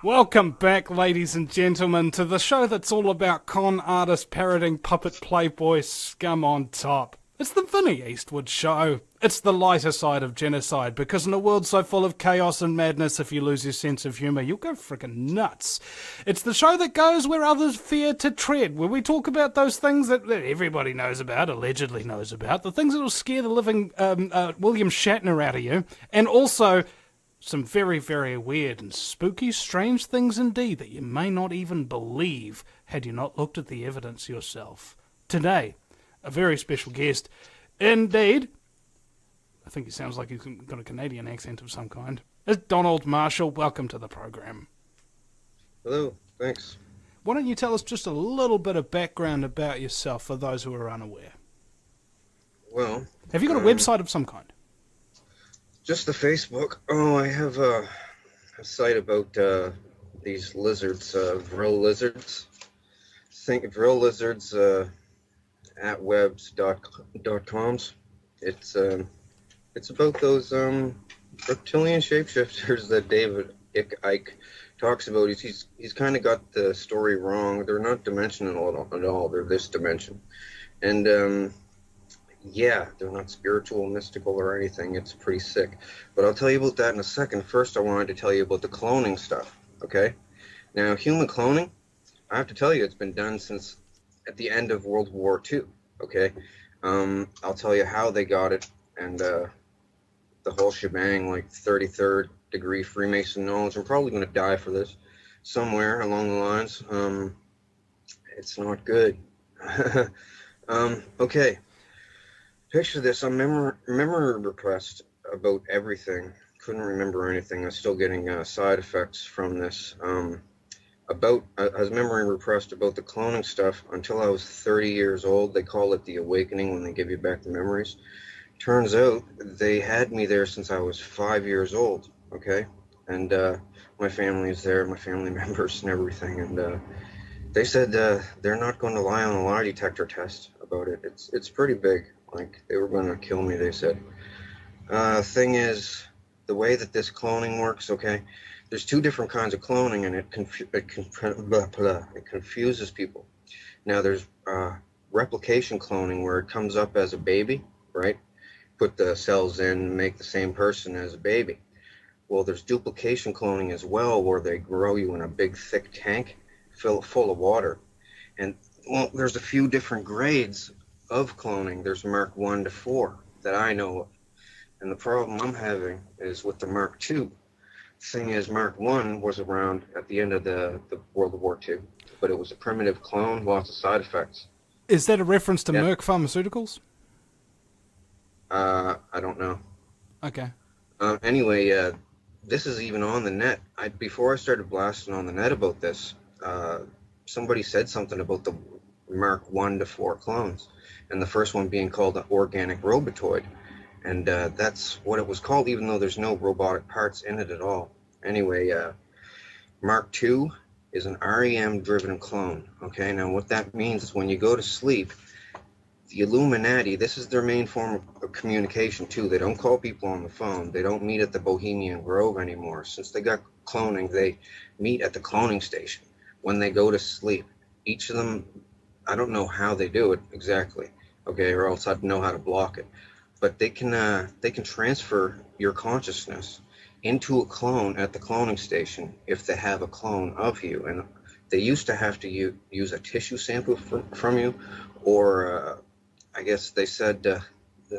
Welcome back, ladies and gentlemen, to the show that's all about con artist parroting puppet playboy scum on top. It's the Vinnie Eastwood Show. It's the lighter side of genocide, because in a world so full of chaos and madness, if you lose your sense of humour, you'll go frickin' nuts. It's the show that goes where others fear to tread, where we talk about those things that everybody knows about, allegedly knows about, the things that will scare the living William Shatner out of you, and also some very, very weird and spooky, strange things indeed that you may not even believe had you not looked at the evidence yourself. Today, a very special guest. Indeed, I think he sounds like he's got a Canadian accent of some kind. It's Donald Marshall. Welcome to the program. Hello, thanks. Why don't you tell us just a little bit of background about yourself for those who are unaware? Well, have you got a website of some kind? Just the Facebook. Oh, I have a site about these lizards, Vril lizards. Think Vril lizards at webs.coms. It's about those reptilian shapeshifters that David Icke talks about. He's kind of got the story wrong. They're not dimensional at all. They're this dimension, and yeah, they're not spiritual, mystical, or anything. It's pretty sick. But I'll tell you about that in a second. First, I wanted to tell you about the cloning stuff, okay? Now, human cloning, I have to tell you, it's been done since at the end of World War II, okay? I'll tell you how they got it, and the whole shebang, like 33rd degree Freemason knowledge. I'm probably going to die for this somewhere along the lines. It's not good. Okay. Picture this, I'm memory repressed about everything. Couldn't remember anything. I'm still getting side effects from this. I was memory repressed about the cloning stuff until I was 30 years old. They call it the awakening when they give you back the memories. Turns out they had me there since I was 5 years old, okay? And my family is there, my family members and everything. And they said they're not going to lie on a lie detector test about it. It's pretty big. Like, they were going to kill me, they said. Thing is, the way that this cloning works, okay, there's two different kinds of cloning, and it confuses people. Now, there's replication cloning, where it comes up as a baby, right? Put the cells in, make the same person as a baby. Well, there's duplication cloning as well, where they grow you in a big, thick tank full of water. And, well, there's a few different grades of cloning. There's Mark 1 to 4 that I know of. And the problem I'm having is with the Mark 2. Thing is, Mark 1 was around at the end of the World War II, but it was a primitive clone, lots of side effects. Is that a reference to Merck Pharmaceuticals? I don't know. Okay. Anyway, this is even on the net. Before I started blasting on the net about this, somebody said something about the Mark 1 to 4 clones, and the first one being called an organic robotoid. And that's what it was called, even though there's no robotic parts in it at all. Anyway, Mark II is an REM-driven clone. Okay, now what that means is when you go to sleep, the Illuminati, this is their main form of communication too. They don't call people on the phone. They don't meet at the Bohemian Grove anymore. Since they got cloning, they meet at the cloning station when they go to sleep. Each of them, I don't know how they do it exactly, okay, or else I'd know how to block it. But they can transfer your consciousness into a clone at the cloning station if they have a clone of you. And they used to have to use a tissue sample from you, or I guess they said the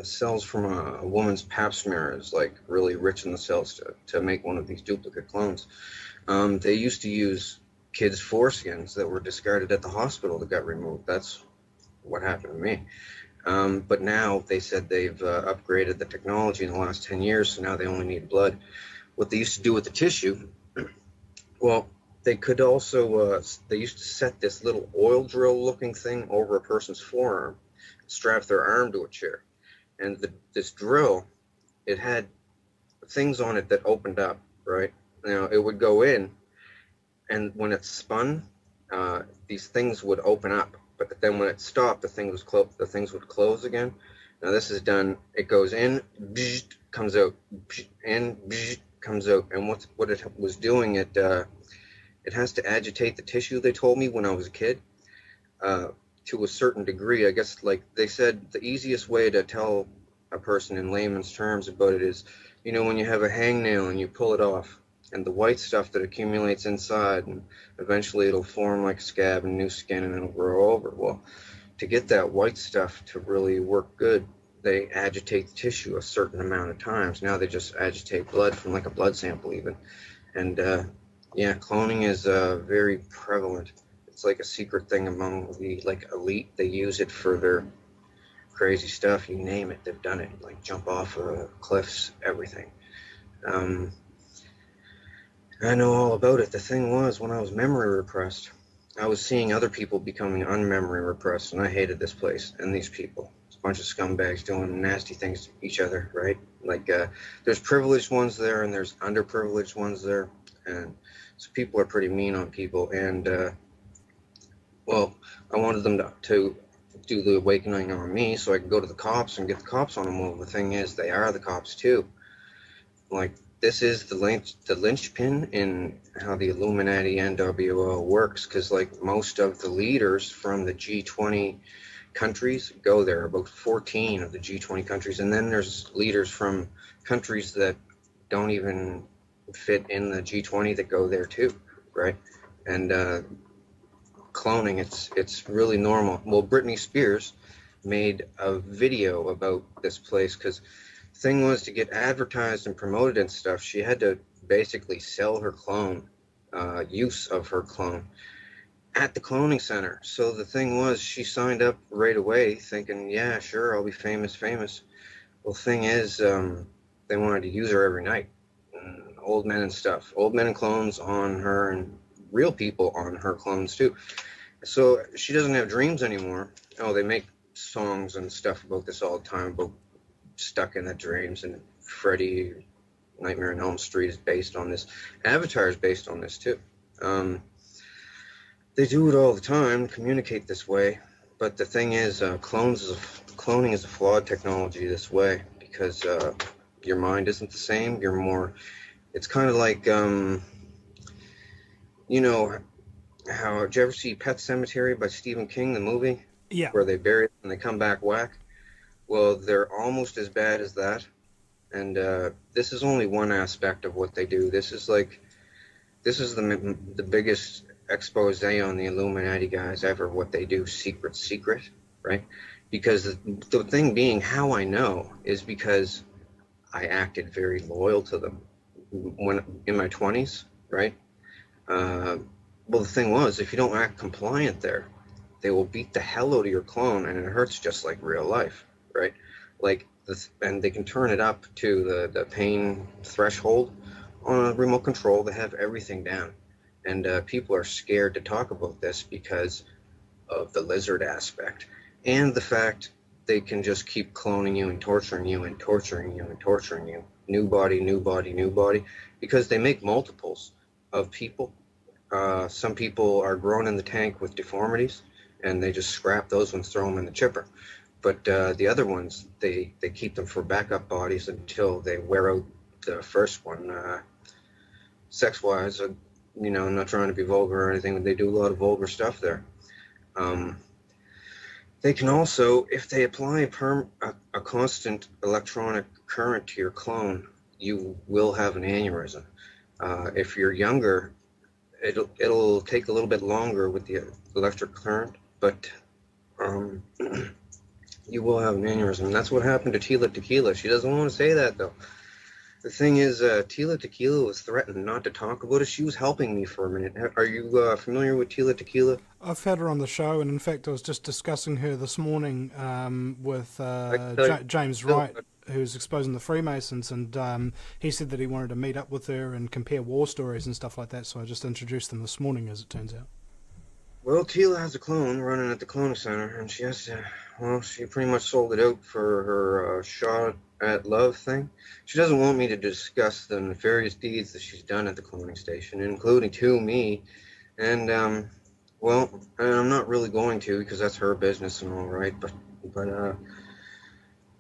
cells from a woman's pap smear is like really rich in the cells to make one of these duplicate clones. They used to use kids' foreskins that were discarded at the hospital that got removed. That's what happened to me. But now they said they've upgraded the technology in the last 10 years, so now they only need blood. What they used to do with the tissue, well, they could also, they used to set this little oil drill looking thing over a person's forearm, strap their arm to a chair. And this drill, it had things on it that opened up, right? Now, it would go in, and when it spun, these things would open up. But then when it stopped, the things would close again. Now this is done, it goes in, comes out, in, comes out. And what it was doing, it has to agitate the tissue, they told me when I was a kid, to a certain degree. I guess, like they said, the easiest way to tell a person in layman's terms about it is, when you have a hangnail and you pull it off, and the white stuff that accumulates inside, and eventually it'll form like a scab and new skin, and it'll grow over. Well, to get that white stuff to really work good, they agitate the tissue a certain amount of times. Now they just agitate blood from like a blood sample even. And yeah, cloning is very prevalent. It's like a secret thing among the like elite. They use it for their crazy stuff. You name it, they've done it. Like jump off cliffs, everything. I know all about it. The thing was, when I was memory repressed, I was seeing other people becoming unmemory repressed, and I hated this place and these people. It's a bunch of scumbags doing nasty things to each other, right? Like, there's privileged ones there, and there's underprivileged ones there, and so people are pretty mean on people. And well, I wanted them to do the awakening on me, so I could go to the cops and get the cops on them. Well, the thing is, they are the cops too. Like, this is the linchpin in how the Illuminati NWO works, because like most of the leaders from the G20 countries go there, about 14 of the G20 countries, and then there's leaders from countries that don't even fit in the G20 that go there too, right? And cloning, it's really normal. Well, Britney Spears made a video about this place, because thing was, to get advertised and promoted and stuff, she had to basically sell her clone, use of her clone at the cloning center. So the thing was, she signed up right away thinking, yeah, sure, I'll be famous. Well, thing is, they wanted to use her every night. Old men and stuff, old men and clones on her, and real people on her clones too. So she doesn't have dreams anymore. Oh, they make songs and stuff about this all the time, about stuck in the dreams, and Freddy Nightmare on Elm Street is based on this. Avatar is based on this too. They do it all the time, communicate this way. But the thing is, cloning is a flawed technology this way, because your mind isn't the same. You're more. It's kind of like how, did you ever see Pet Cemetery by Stephen King, the movie? Yeah. Where they bury it and they come back whack. Well, they're almost as bad as that, and this is only one aspect of what they do. This is the biggest expose on the Illuminati guys ever. What they do, secret, right? Because the thing being, how I know is because I acted very loyal to them when in my 20s, right? Well, the thing was, if you don't act compliant there, they will beat the hell out of your clone, and it hurts just like real life. Right, like this, and they can turn it up to the pain threshold on a remote control. They have everything down, and people are scared to talk about this because of the lizard aspect and the fact they can just keep cloning you and torturing you and torturing you and torturing you. New body, because they make multiples of people. Some people are grown in the tank with deformities, and they just scrap those ones, throw them in the chipper. But the other ones, they keep them for backup bodies until they wear out the first one. Sex-wise, I'm not trying to be vulgar or anything, but they do a lot of vulgar stuff there. They can also, if they apply a constant electronic current to your clone, you will have an aneurysm. If you're younger, it'll take a little bit longer with the electric current, but you will have an aneurysm. That's what happened to Tila Tequila. She doesn't want to say that, though. The thing is, Tila Tequila was threatened not to talk about it. She was helping me for a minute. Are you familiar with Tila Tequila? I've had her on the show, and in fact I was just discussing her this morning with James Wright, who's exposing the Freemasons, and he said that he wanted to meet up with her and compare war stories and stuff like that, so I just introduced them this morning, as it turns out. Well, Tila has a clone running at the cloning center, and she pretty much sold it out for her shot at love thing. She doesn't want me to discuss the nefarious deeds that she's done at the cloning station, including to me, and I'm not really going to, because that's her business and all right, but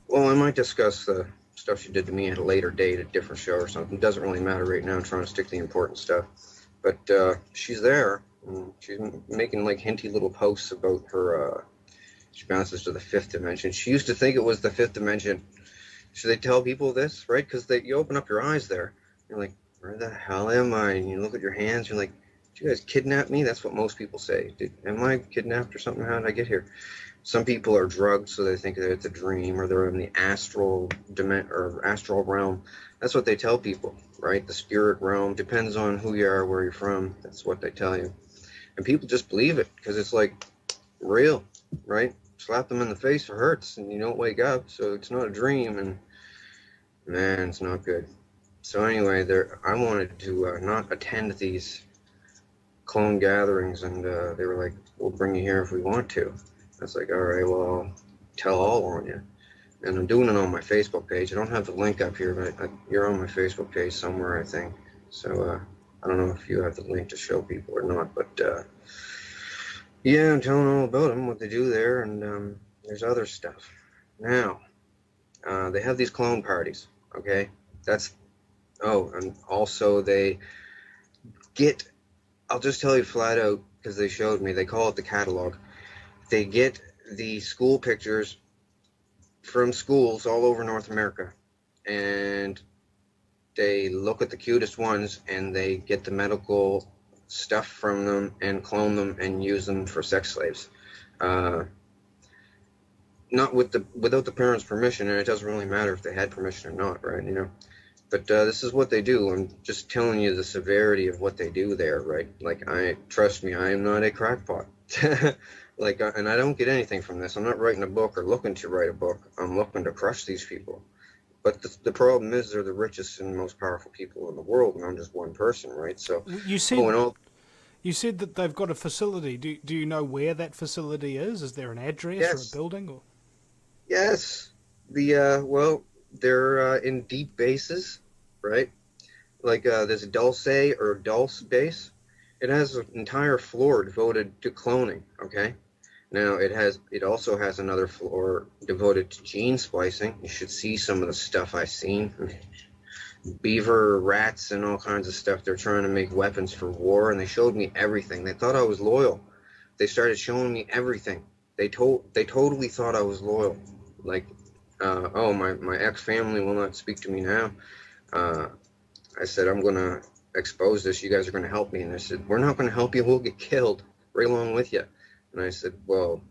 Well, I might discuss the stuff she did to me at a later date, a different show or something. It doesn't really matter right now. I'm trying to stick to the important stuff. But she's there. And she's making like hinty little posts about her. She bounces to the fifth dimension. She used to think it was the fifth dimension. Should they tell people this, right? Because you open up your eyes there. You're like, where the hell am I? And you look at your hands. You're like, did you guys kidnap me? That's what most people say. Am I kidnapped or something? How did I get here? Some people are drugged, so they think that it's a dream, or they're in the astral or astral realm. That's what they tell people, right? The spirit realm depends on who you are, where you're from. That's what they tell you, and people just believe it because it's like real, right? Slap them in the face, it hurts, and you don't wake up, so it's not a dream, and man, it's not good. So anyway, I wanted to not attend these clone gatherings, and they were like, "We'll bring you here if we want to." I was like, all right, well, I'll tell all on you. And I'm doing it on my Facebook page. I don't have the link up here, but you're on my Facebook page somewhere, I think. So I don't know if you have the link to show people or not, but yeah, I'm telling all about them, what they do there, and there's other stuff. Now, they have these clone parties, okay? And also they I'll just tell you flat out, because they showed me, they call it the catalog. They get the school pictures from schools all over North America, and they look at the cutest ones, and they get the medical stuff from them and clone them and use them for sex slaves. Not without the parents' permission, and it doesn't really matter if they had permission or not, right? But this is what they do. I'm just telling you the severity of what they do there, right? Like, trust me, I am not a crackpot. And I don't get anything from this. I'm not writing a book or looking to write a book. I'm looking to crush these people. But the problem is they're the richest and most powerful people in the world, and I'm just one person, right? So, You said that they've got a facility. Do you know where that facility is? Is there an address or a yes, building? Or? yes. They're in deep bases, right? Like there's a Dulce base. It has an entire floor devoted to cloning, okay? Now it also has another floor devoted to gene splicing. You should see some of the stuff I've seen. Beaver, rats, and all kinds of stuff. They're trying to make weapons for war, and they showed me everything. They thought I was loyal. They started showing me everything. They totally thought I was loyal. Like, my ex-family will not speak to me now. I said, I'm gonna expose this. You guys are gonna help me. And they said, we're not gonna help you. We'll get killed right along with you. And I said, well,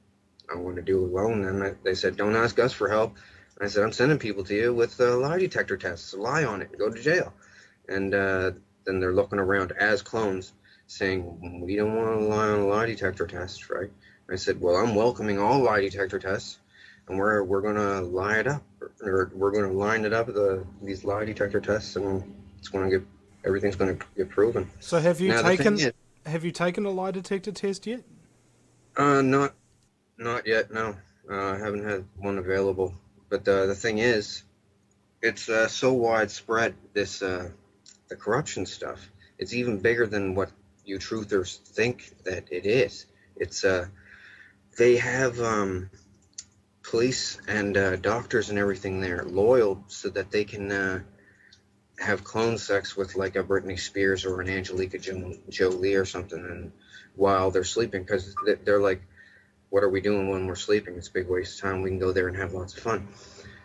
I'm going to do it alone. And they said, don't ask us for help. And I said, I'm sending people to you with lie detector tests. Lie on it and go to jail. And then they're looking around as clones saying, we don't want to lie on a lie detector test, right? And I said, well, I'm welcoming all lie detector tests. And we're going to lie it up. Or we're going to line it up, these lie detector tests, and everything's going to get proven. So have you taken a lie detector test yet? Not yet. No, I haven't had one available. But the thing is, it's so widespread. The corruption stuff. It's even bigger than what you truthers think that it is. It's they have police and doctors and everything there loyal so that they can have clone sex with like a Britney Spears or an Angelica Jolie or something, and while they're sleeping, because they're like, what are we doing when we're sleeping? It's a big waste of time. We can go there and have lots of fun.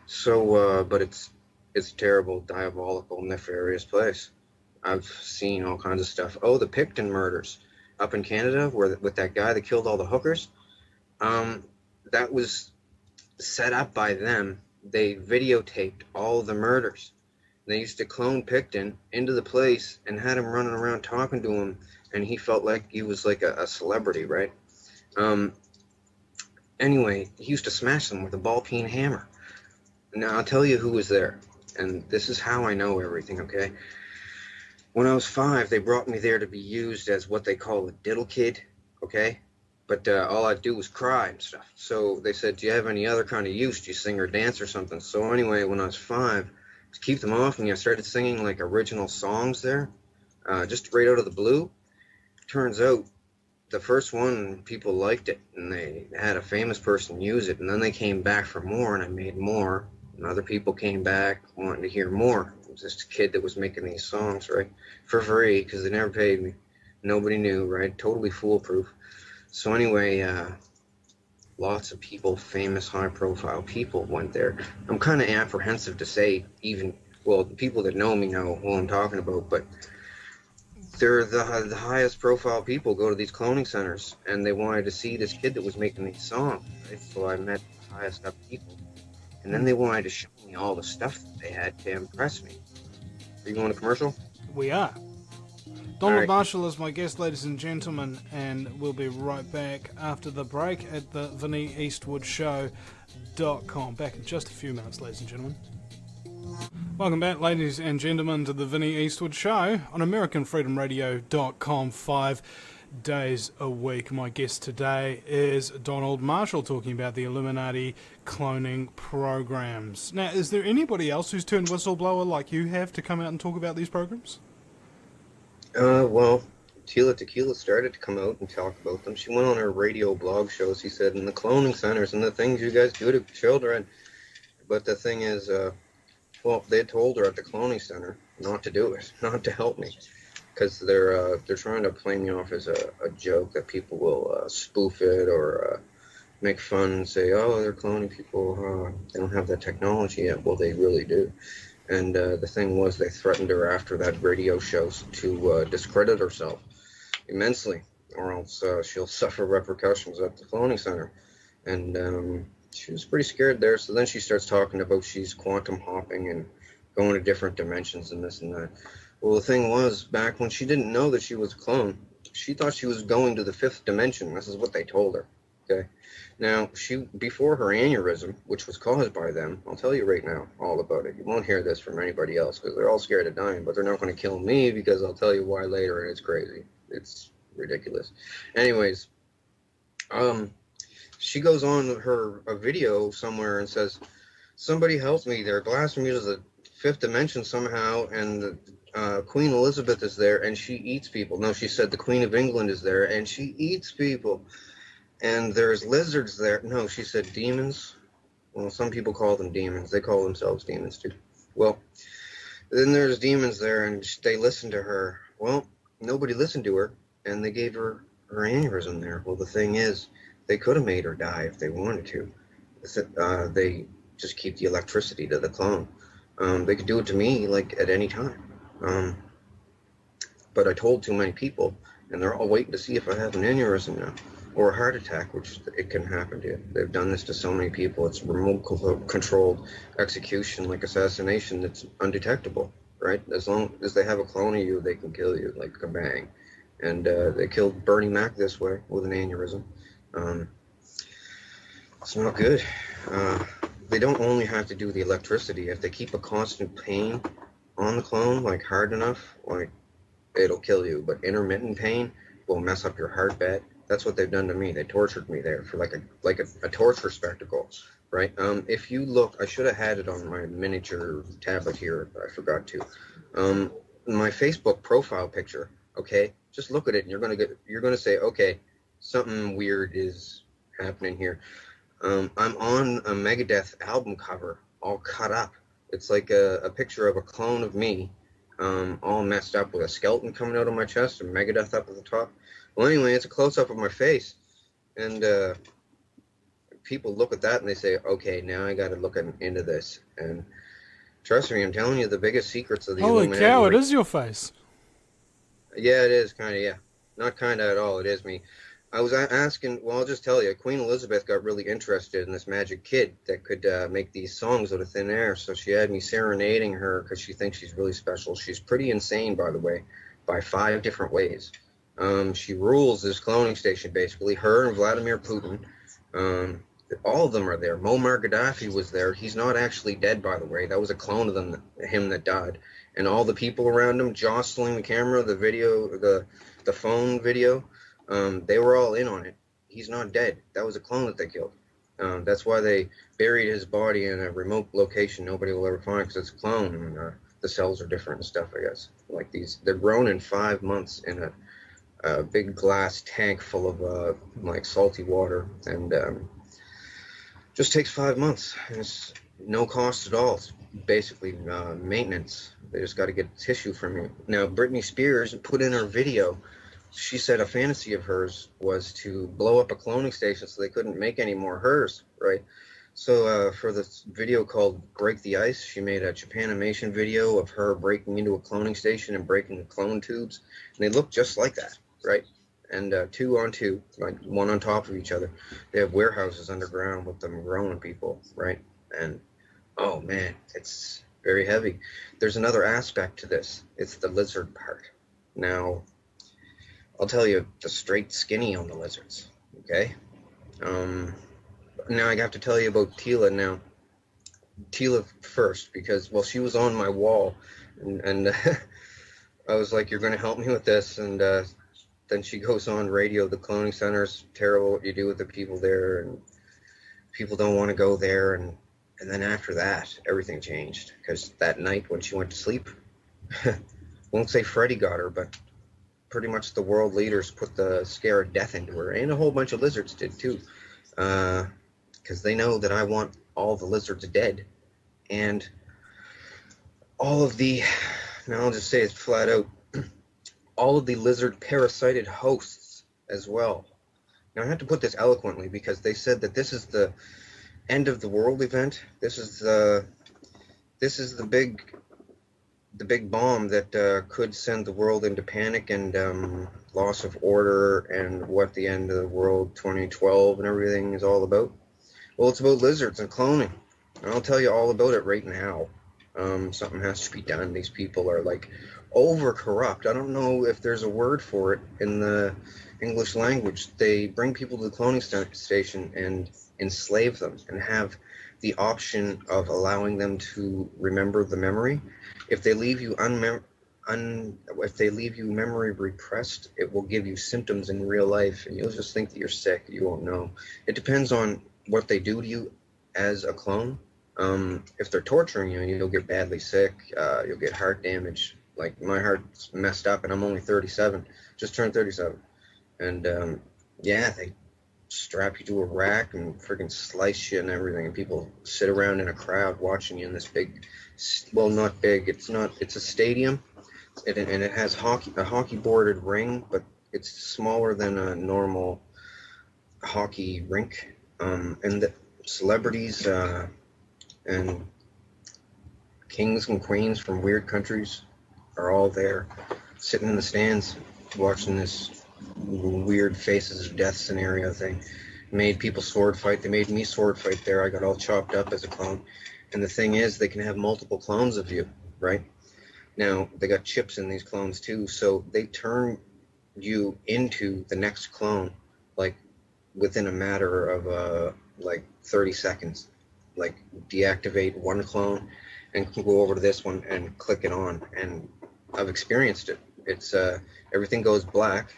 So, but it's a terrible, diabolical, nefarious place. I've seen all kinds of stuff. Oh, the Picton murders up in Canada, with that guy that killed all the hookers. That was set up by them. They videotaped all the murders. They used to clone Picton into the place and had him running around talking to him, and he felt like he was like a celebrity, right? Anyway, he used to smash them with a ball-peen hammer. Now, I'll tell you who was there, and this is how I know everything, okay? When I was 5, they brought me there to be used as what they call a diddle kid, okay? But all I'd do was cry and stuff. So they said, do you have any other kind of use? Do you sing or dance or something? So anyway, when I was 5, to keep them off me, I started singing like original songs there, just right out of the blue. Turns out the first one, people liked it, and they had a famous person use it, and then they came back for more, and I made more, And other people came back wanting to hear more. It was this kid that was making these songs, right, for free because they never paid me. Nobody knew, right? Totally foolproof. So anyway, lots of people, famous, high-profile people, went there. I'm kind of apprehensive to say, even well, the people that know me know who I'm talking about, but they're the highest profile people go to these cloning centers, and they wanted to see this kid that was making these songs, right? So I met the highest up people, and then they wanted to show me all the stuff that they had to impress me. Are you going to commercial? We are. All Donald right. Marshall is my guest, ladies and gentlemen, and we'll be right back after the break at the VinnyEastwoodShow.com. Back in just a few minutes, ladies and gentlemen. Welcome back, ladies and gentlemen, to the Vinny Eastwood Show on AmericanFreedomRadio.com 5 days a week. My guest today is Donald Marshall, talking about the Illuminati cloning programs. Now, is there anybody else who's turned whistleblower like you have to come out and talk about these programs? Well, Tila Tequila started to come out and talk about them. She went on her radio blog show, she said, in the cloning centers and the things you guys do to children. But the thing is, well, they told her at the cloning center not to do it, not to help me, because they're trying to play me off as a joke that people will spoof it or make fun and say, oh, they're cloning people. They don't have that technology yet. Well, they really do. And the thing was, they threatened her after that radio show to discredit herself immensely, or else she'll suffer repercussions at the cloning center. And she was pretty scared there. So then she starts talking about she's quantum hopping and going to different dimensions and this and that. Well, the thing was, back when she didn't know that she was a clone, she thought she was going to the fifth dimension. This is what they told her. Okay. Now, before her aneurysm, which was caused by them, I'll tell you right now all about it. You won't hear this from anybody else because they're all scared of dying, but they're not going to kill me because I'll tell you why later, and it's crazy. It's ridiculous. Anyways, she goes on a video somewhere and says, somebody help me. They're blasting me to the fifth dimension somehow, and Queen Elizabeth is there, and she eats people. No, she said the Queen of England is there, and she eats people. And there's lizards there. No, she said demons. Well, some people call them demons. They call themselves demons, too. Well, then there's demons there, and they listened to her. Well, nobody listened to her, and they gave her aneurysm there. Well, the thing is, they could have made her die if they wanted to. They just keep the electricity to the clone. They could do it to me, like, at any time. But I told too many people, and they're all waiting to see if I have an aneurysm now. Or a heart attack, which it can happen to. They've done this to so many people. It's remote controlled execution, like assassination, that's undetectable, right? As long as they have a clone of you, they can kill you, like kabang. And they killed Bernie Mac this way with an aneurysm. It's not good. They don't only have to do the electricity. If they keep a constant pain on the clone, like hard enough, like it'll kill you. But intermittent pain will mess up your heart bed. That's what they've done to me. They tortured me there for like a torture spectacle, right? If you look, I should have had it on my miniature tablet here, but I forgot to. My Facebook profile picture, okay? Just look at it, and you're gonna say, okay, something weird is happening here. I'm on a Megadeth album cover, all cut up. It's like a picture of a clone of me, all messed up with a skeleton coming out of my chest and Megadeth up at the top. Well, anyway, it's a close-up of my face, and people look at that and they say, okay, now I got to look into this. And trust me, I'm telling you the biggest secrets of the Illuminati. Holy cow, it is your face. Yeah, it is, kind of, yeah. Not kind of at all, it is me. I was asking, well, I'll just tell you, Queen Elizabeth got really interested in this magic kid that could make these songs out of thin air, so she had me serenading her because she thinks she's really special. She's pretty insane, by the way, by 5 different ways. She rules this cloning station, basically. Her and Vladimir Putin. All of them are there. Muammar Gaddafi was there. He's not actually dead, by the way. That was a clone of him that died. And all the people around him jostling the camera, the video, the phone video, they were all in on it. He's not dead. That was a clone that they killed. That's why they buried his body in a remote location nobody will ever find, because it's a clone. And the cells are different and stuff, I guess. Like these, they're grown in 5 months in a big glass tank full of like salty water, and just takes 5 months. And no cost at all. It's basically maintenance. They just got to get tissue from you. Now, Britney Spears put in her video. She said a fantasy of hers was to blow up a cloning station so they couldn't make any more hers, right? So for this video called Break the Ice, she made a Japanimation video of her breaking into a cloning station and breaking the clone tubes. And they look just like that, right? And two on two, like one on top of each other. They have warehouses underground with them growing people, right? And oh man, it's very heavy. There's another aspect to this. It's the lizard part. Now, I'll tell you the straight skinny on the lizards, okay? Now I have to tell you about Tila now. Tila first, because, well, she was on my wall, and I was like, you're going to help me with this, and then she goes on radio, the cloning center's terrible, what you do with the people there, and people don't want to go there, and then after that, everything changed, because that night when she went to sleep, won't say Freddy got her, but pretty much the world leaders put the scare of death into her, and a whole bunch of lizards did too, because they know that I want all the lizards dead, and all of the, now I'll just say it flat out, all of the lizard parasited hosts as well. Now I have to put this eloquently because they said that this is the end of the world event. This is the big bomb that could send the world into panic and loss of order, and what the end of the world 2012 and everything is all about. Well, it's about lizards and cloning. And I'll tell you all about it right now. Something has to be done. These people are like over corrupt. I don't know if there's a word for it in the English language. They bring people to the cloning station and enslave them and have the option of allowing them to remember the memory. If they leave you if they leave you memory repressed, it will give you symptoms in real life, and you'll just think that you're sick. You won't know. It depends on what they do to you as a clone. If they're torturing you, you'll get badly sick. You'll get heart damage. Like my heart's messed up, and I'm only 37. Just turned 37, and yeah, they strap you to a rack and freaking slice you and everything, and people sit around in a crowd watching you in this big, well, not big, it's a stadium, and it has a hockey boarded ring, but it's smaller than a normal hockey rink, and the celebrities and kings and queens from weird countries are all there sitting in the stands watching this weird faces of death scenario thing. Made people sword fight. They made me sword fight there. I got all chopped up as a clone. And the thing is, they can have multiple clones of you, right? Now, they got chips in these clones too, so they turn you into the next clone, like, within a matter of, like, 30 seconds. Like, deactivate one clone and go over to this one and click it on. And I've experienced it. It's everything goes black.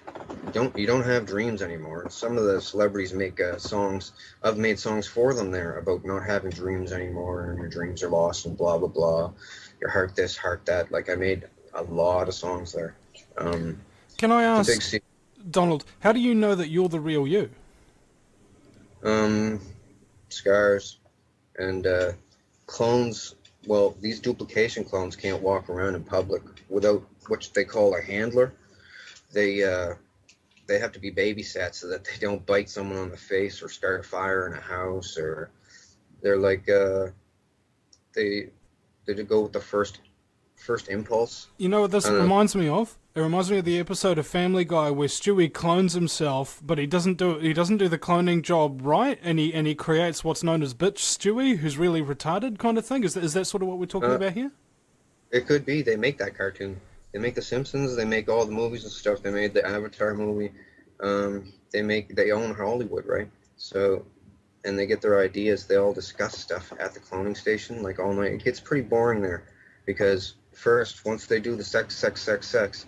You don't have dreams anymore. Some of the celebrities make songs. I've made songs for them there about not having dreams anymore, and your dreams are lost and blah blah blah. Your heart this, heart that. Like, I made a lot of songs there. Can I ask, Donald, how do you know that you're the real you? Scars and clones. Well, these duplication clones can't walk around in public without what they call a handler. They have to be babysat so that they don't bite someone on the face or start a fire in a house, or they're like they go with the first impulse. You know what this reminds me of? It reminds me of the episode of Family Guy where Stewie clones himself, but he doesn't do the cloning job right, and he creates what's known as bitch Stewie, who's really retarded kind of thing. Is that sort of what we're talking about here? It could be. They make that cartoon. They make The Simpsons. They make all the movies and stuff. They made the Avatar movie. They own Hollywood, right? So, and they get their ideas. They all discuss stuff at the cloning station like all night. It gets pretty boring there, because first, once they do the sex,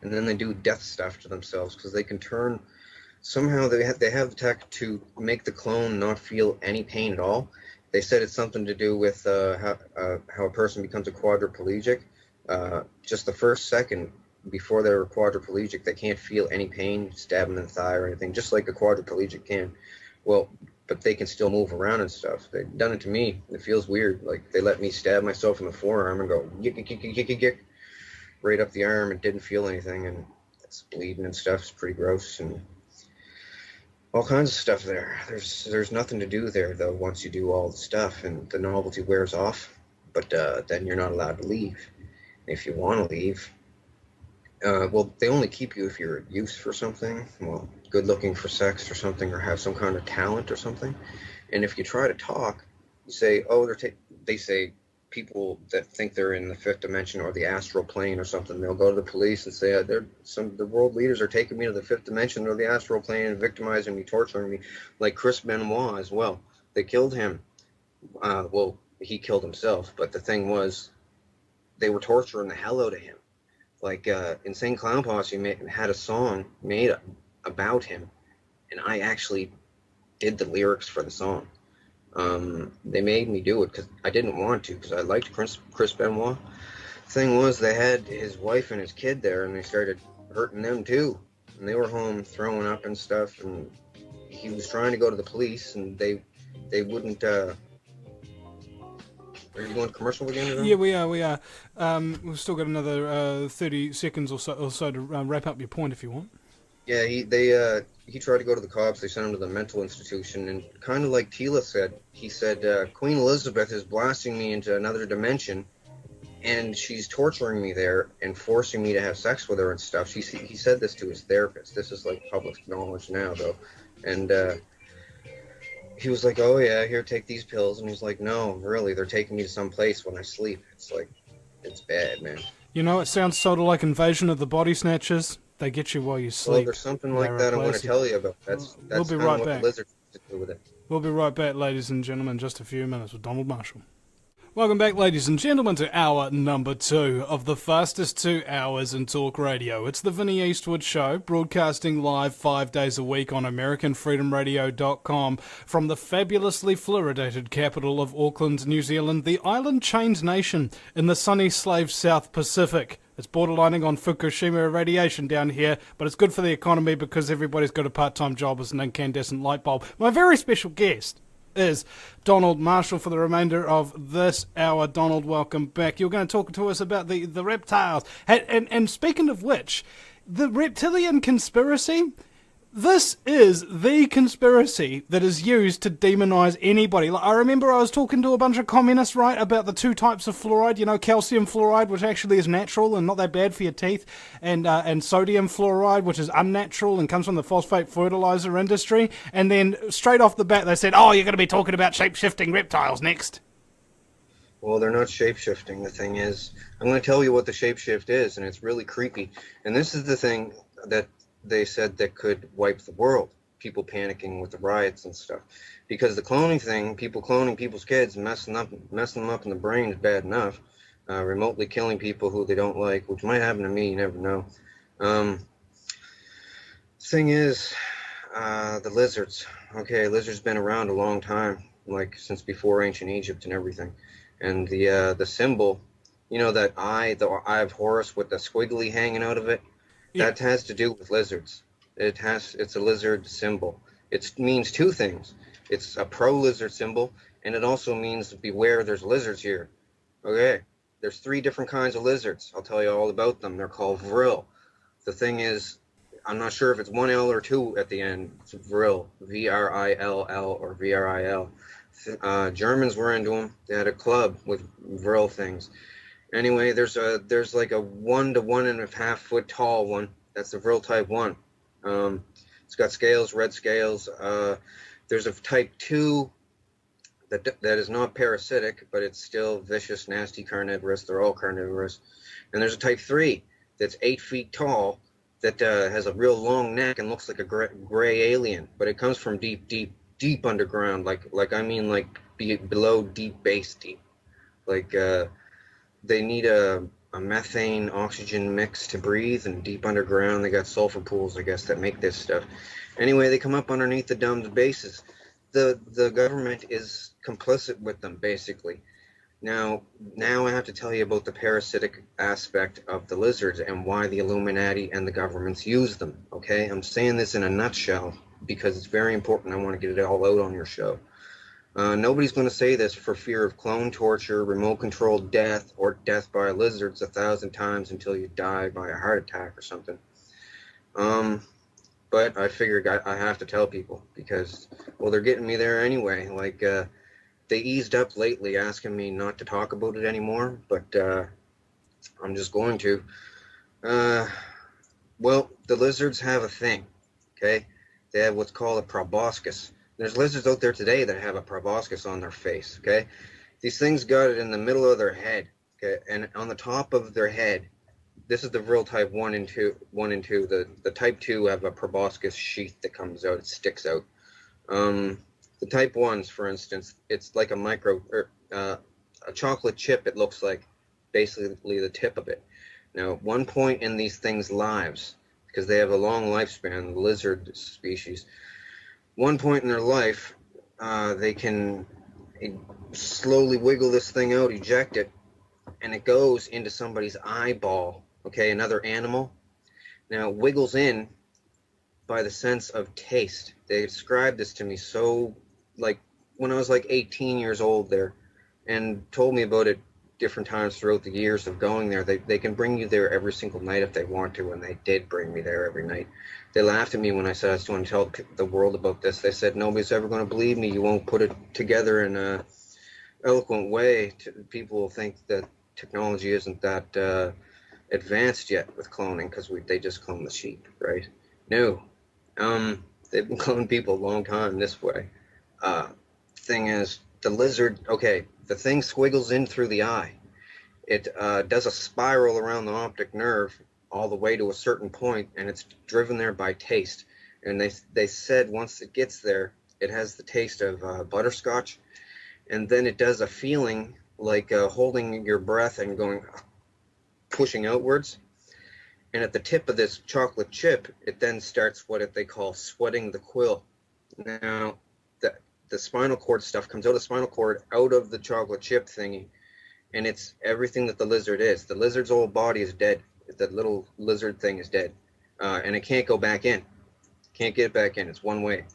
and then they do death stuff to themselves, because they can turn. Somehow they have the tech to make the clone not feel any pain at all. They said it's something to do with how a person becomes a quadriplegic. Just the first second before they're quadriplegic, they can't feel any pain, stab them in the thigh or anything, just like a quadriplegic can. Well, but they can still move around and stuff. They've done it to me. It feels weird. Like they let me stab myself in the forearm and go yick, yick, yick, yick, yick, yick, right up the arm and didn't feel anything, and it's bleeding and stuff. It's pretty gross and all kinds of stuff there. There's nothing to do there though once you do all the stuff and the novelty wears off. But then you're not allowed to leave. If you want to leave, well, they only keep you if you're of use for something. Well, good looking for sex or something, or have some kind of talent or something. And if you try to talk, you say, oh, they say people that think they're in the fifth dimension or the astral plane or something. They'll go to the police and say, the world leaders are taking me to the fifth dimension or the astral plane and victimizing me, torturing me, like Chris Benoit as well. They killed him. Well, he killed himself, but the thing was, they were torturing the hell out of him. Like Insane Clown Posse had a song made about him, and I actually did the lyrics for the song. They made me do it because I didn't want to, because I liked Chris Benoit. Thing was, they had his wife and his kid there, and they started hurting them too. And they were home throwing up and stuff, and he was trying to go to the police, and they wouldn't. Are you going commercial again? Or Yeah, we are. We've still got another 30 seconds or so to wrap up your point if you want. Yeah, he tried to go to the cops. They sent him to the mental institution, and kind of like Tila said, he said, Queen Elizabeth is blasting me into another dimension, and she's torturing me there and forcing me to have sex with her and stuff. He said this to his therapist. This is like public knowledge now, though. And he was like, oh yeah, here, take these pills. And he's like, no, really, they're taking me to some place when I sleep. It's like, it's bad, man. You know, it sounds sort of like Invasion of the Body Snatchers. They get you while you sleep. Well, there's something like that I'm going to tell you about. That's we'll be kind right of what back. the lizards to do with it. We'll be right back, ladies and gentlemen, in just a few minutes with Donald Marshall. Welcome back, ladies and gentlemen, to hour number 2 of the fastest 2 hours in talk radio. It's the Vinnie Eastwood Show, broadcasting live 5 days a week on AmericanFreedomRadio.com from the fabulously fluoridated capital of Auckland, New Zealand, the island-chained nation in the sunny slave South Pacific. It's borderlining on Fukushima irradiation down here, but it's good for the economy because everybody's got a part-time job as an incandescent light bulb. My very special guest is Donald Marshall for the remainder of this hour. Donald, welcome back. You're going to talk to us about the reptiles. And speaking of which, the reptilian conspiracy, this is the conspiracy that is used to demonize anybody. Like, I remember I was talking to a bunch of communists, right, about the 2 types of fluoride, you know, calcium fluoride, which actually is natural and not that bad for your teeth, and sodium fluoride, which is unnatural and comes from the phosphate fertilizer industry. And then straight off the bat, they said, oh, you're going to be talking about shape-shifting reptiles next. Well, they're not shape-shifting. The thing is, I'm going to tell you what the shape-shift is, and it's really creepy. And this is the thing that they said that could wipe the world, people panicking with the riots and stuff, because the cloning thing, people cloning people's kids, messing them up in the brain is bad enough. Remotely killing people who they don't like, which might happen to me, you never know. Thing is, the lizards. Okay, lizards been around a long time, like since before ancient Egypt and everything. And the symbol, you know, that eye, the eye of Horus with the squiggly hanging out of it. Yeah. That has to do with lizards. It's a lizard symbol. It means 2 things. It's a pro-lizard symbol, and it also means beware, there's lizards here. Okay, there's 3 different kinds of lizards. I'll tell you all about them. They're called vril. The thing is, I'm not sure if it's 1 L or 2 at the end. It's vril, V-R-I-L-L or V-R-I-L. Germans were into them. They had a club with vril things. Anyway, there's like a 1 to 1.5 foot tall one. That's the vril type 1. It's got scales, red scales. There's a type 2 that is not parasitic, but it's still vicious, nasty, carnivorous. They're all carnivorous. And there's a type 3 that's 8 feet tall that has a real long neck and looks like a gray alien, but it comes from deep underground, like below deep base deep. Like they need a methane oxygen mix to breathe, and deep underground they got sulfur pools, I guess, that make this stuff. Anyway, they come up underneath the domed bases. The government is complicit with them, basically. Now I have to tell you about the parasitic aspect of the lizards and why the Illuminati and the governments use them, okay? I'm saying this in a nutshell, because it's very important. I want to get it all out on your show. Nobody's going to say this for fear of clone torture, remote controlled death, or death by lizards 1,000 times until you die by a heart attack or something. But I figured I have to tell people because, well, they're getting me there anyway. Like, they eased up lately asking me not to talk about it anymore, but I'm just going to. Well, the lizards have a thing, okay? They have what's called a proboscis. There's lizards out there today that have a proboscis on their face, okay? These things got it in the middle of their head, okay? And on the top of their head, this is the real type 1 and 2. The type 2 have a proboscis sheath that comes out, it sticks out. The type 1s, for instance, it's like a chocolate chip, it looks like, basically the tip of it. Now, at one point in these things' lives, because they have a long lifespan, the lizard species, one point in their life, they can slowly wiggle this thing out, eject it, and it goes into somebody's eyeball, okay, another animal. Now, it wiggles in by the sense of taste. They described this to me so, like, when I was like 18 years old there, and told me about it different times throughout the years of going there. They can bring you there every single night if they want to, and they did bring me there every night. They laughed at me when I said I was going to tell the world about this. They said, nobody's ever going to believe me. You won't put it together in a eloquent way. People will think that technology isn't that advanced yet with cloning because they just clone the sheep, right? No. They've been cloning people a long time this way. Thing is, the lizard, okay, the thing squiggles in through the eye. It does a spiral around the optic nerve all the way to a certain point, and it's driven there by taste. And they said once it gets there, it has the taste of butterscotch, and then it does a feeling like holding your breath and going, pushing outwards. And at the tip of this chocolate chip, it then starts what they call sweating the quill. Now, the spinal cord stuff comes out of the spinal cord, out of the chocolate chip thingy, and it's everything that the lizard is. The lizard's whole body is dead. The little lizard thing is dead, and it can't go back in. Can't get it back in. It's one way.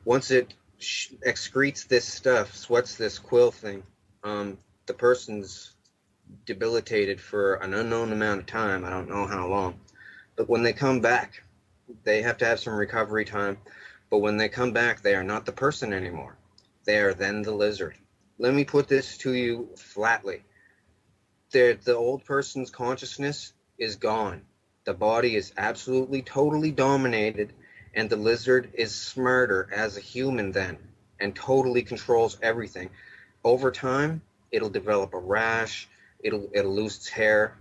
Once it excretes this stuff, sweats this quill thing, the person's debilitated for an unknown amount of time. I don't know how long. But when they come back, they have to have some recovery time. But when they come back, they are not the person anymore. They are then the lizard. Let me put this to you flatly. The old person's consciousness is gone. The body is absolutely, totally dominated, and the lizard is smarter as a human then, and totally controls everything. Over time, it'll develop a rash. It'll lose its hair.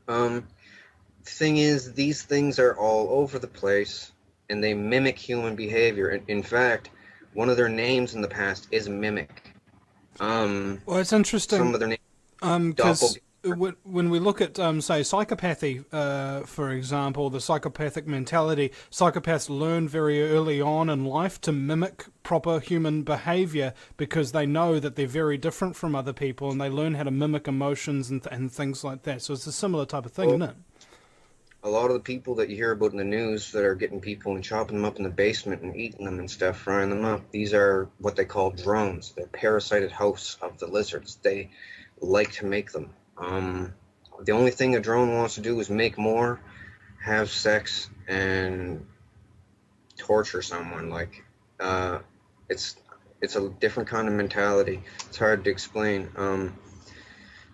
Thing is, these things are all over the place, and they mimic human behavior. In fact, one of their names in the past is Mimic. Well, it's interesting. Some of their names. Because when we look at, say, psychopathy, for example, the psychopathic mentality, psychopaths learn very early on in life to mimic proper human behavior because they know that they're very different from other people, and they learn how to mimic emotions and things like that. So it's a similar type of thing, isn't it? A lot of the people that you hear about in the news that are getting people and chopping them up in the basement and eating them and stuff, frying them up, these are what they call drones. They're parasited hosts of the lizards. They like to make them. The only thing a drone wants to do is make more, have sex, and torture someone. Like, it's a different kind of mentality. It's hard to explain.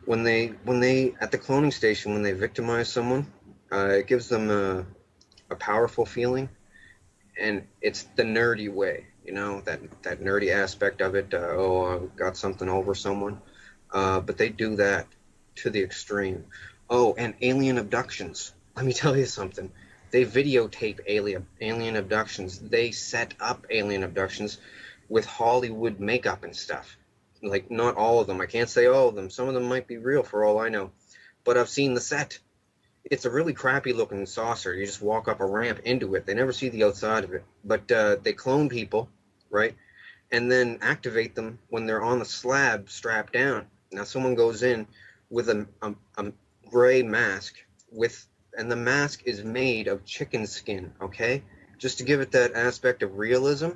When they at the cloning station, when they victimize someone, it gives them a powerful feeling, and it's the nerdy way, that nerdy aspect of it. I've got something over someone, but they do that to the extreme. Oh, and alien abductions. Let me tell you something. They videotape alien abductions. They set up alien abductions with Hollywood makeup and stuff. Like, not all of them. I can't say all of them. Some of them might be real for all I know. But I've seen the set. It's a really crappy looking saucer. You just walk up a ramp into it. They never see the outside of it. But they clone people, right? And then activate them when they're on the slab strapped down. Now someone goes in with a gray mask and the mask is made of chicken skin, okay? just to give it that aspect of realism,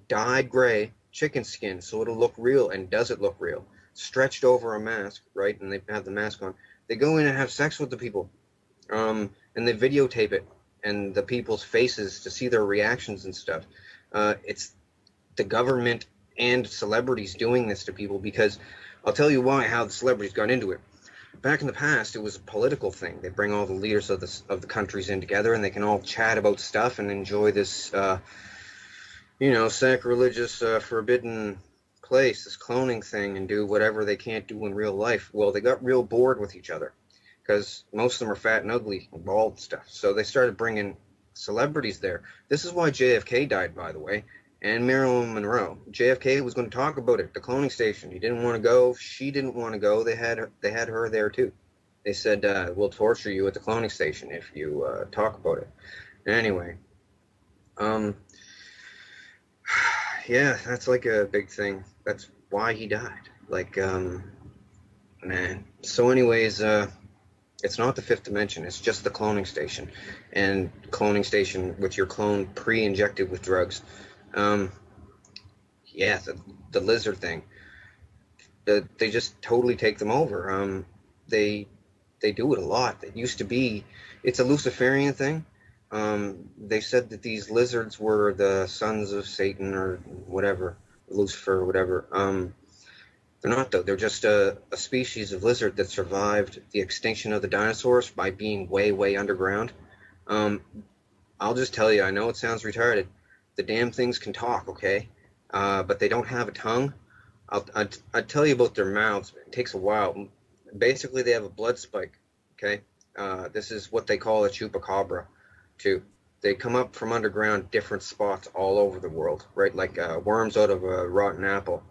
dyed gray chicken skin so it'll look real. And does it look real? Stretched over a mask, right? And they have the mask on. They go in and have sex with the people, and they videotape it and the people's faces to see their reactions and stuff. It's the government and celebrities doing this to people, because I'll tell you why, how the celebrities got into it. Back in the past, it was a political thing. They bring all the leaders of the countries in together, and they can all chat about stuff and enjoy this, sacrilegious, forbidden place, this cloning thing, and do whatever they can't do in real life. Well, they got real bored with each other because most of them are fat and ugly and bald and stuff. So they started bringing celebrities there. This is why JFK died, by the way, and Marilyn Monroe. JFK was going to talk about it, the cloning station. He didn't want to go. She didn't want to go. They had her there too. They said, we'll torture you at the cloning station if you talk about it. Anyway, yeah, that's like a big thing. That's why he died. Like, man. So anyways, it's not the fifth dimension. It's just the cloning station. And cloning station with your clone pre-injected with drugs. Yeah, the lizard thing. They just totally take them over. They do it a lot. It used to be, it's a Luciferian thing. They said that these lizards were the sons of Satan or whatever, Lucifer or whatever. They're not, though. They're just a species of lizard that survived the extinction of the dinosaurs by being way, way underground. I'll just tell you, I know it sounds retarded. The damn things can talk, okay? But they don't have a tongue. I'll tell you about their mouths. It takes a while. Basically, they have a blood spike, okay? This is what they call a chupacabra, too. They come up from underground, different spots all over the world, right? Like worms out of a rotten apple,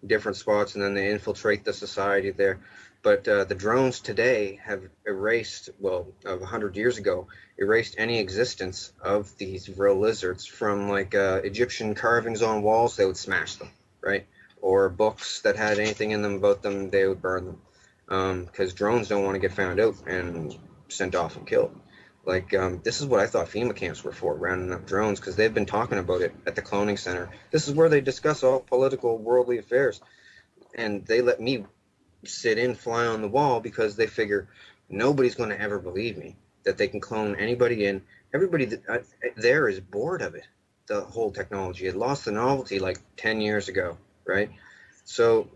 different spots, and then they infiltrate the society there. But the drones today have erased, well, of 100 years ago, erased any existence of these real lizards from, like, Egyptian carvings on walls. They would smash them, right? Or books that had anything in them about them, they would burn them. Because drones don't want to get found out and sent off and killed. Like, this is what I thought FEMA camps were for, rounding up drones, because they've been talking about it at the cloning center. This is where they discuss all political, worldly affairs. And they let me sit in, fly on the wall, because they figure nobody's going to ever believe me that they can clone anybody in. Everybody there is bored of it, the whole technology. It lost the novelty like 10 years ago, right? So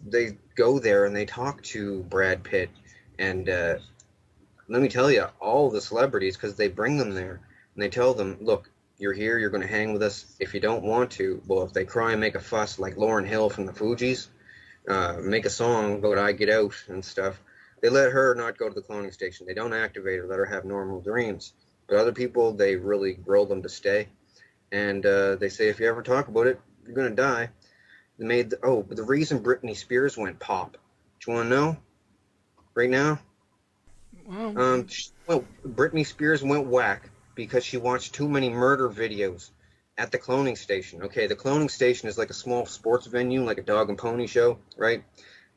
they go there and they talk to Brad Pitt and let me tell you, all the celebrities, because they bring them there and they tell them, look, you're here, you're going to hang with us. If you don't want to, well, if they cry and make a fuss like Lauryn Hill from the Fugees, make a song about I Get Out and stuff, they let her not go to the cloning station. They don't activate her, let her have normal dreams. But other people, they really grill them to stay. And they say, if you ever talk about it, you're going to die. They made the reason Britney Spears went pop. Do you want to know? Right now? Well, Britney Spears went whack because she watched too many murder videos at the cloning station. Okay, the cloning station is like a small sports venue, like a dog and pony show, right?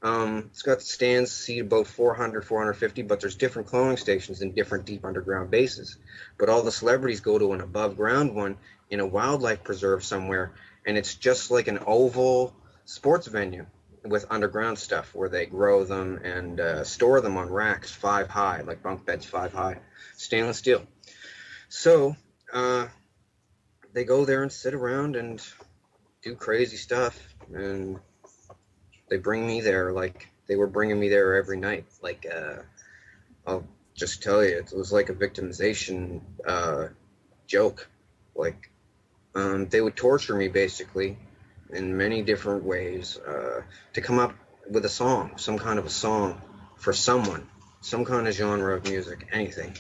It's got stands, seat about 400, 450, but there's different cloning stations in different deep underground bases. But all the celebrities go to an above ground one in a wildlife preserve somewhere, and it's just like an oval sports venue with underground stuff where they grow them and store them on racks 5 high, like bunk beds 5 high, stainless steel. So they go there and sit around and do crazy stuff, and they bring me there like they were bringing me there every night. Like, I'll just tell you, it was like a victimization joke. Like, they would torture me basically in many different ways to come up with a song, some kind of a song for someone, some kind of genre of music, anything.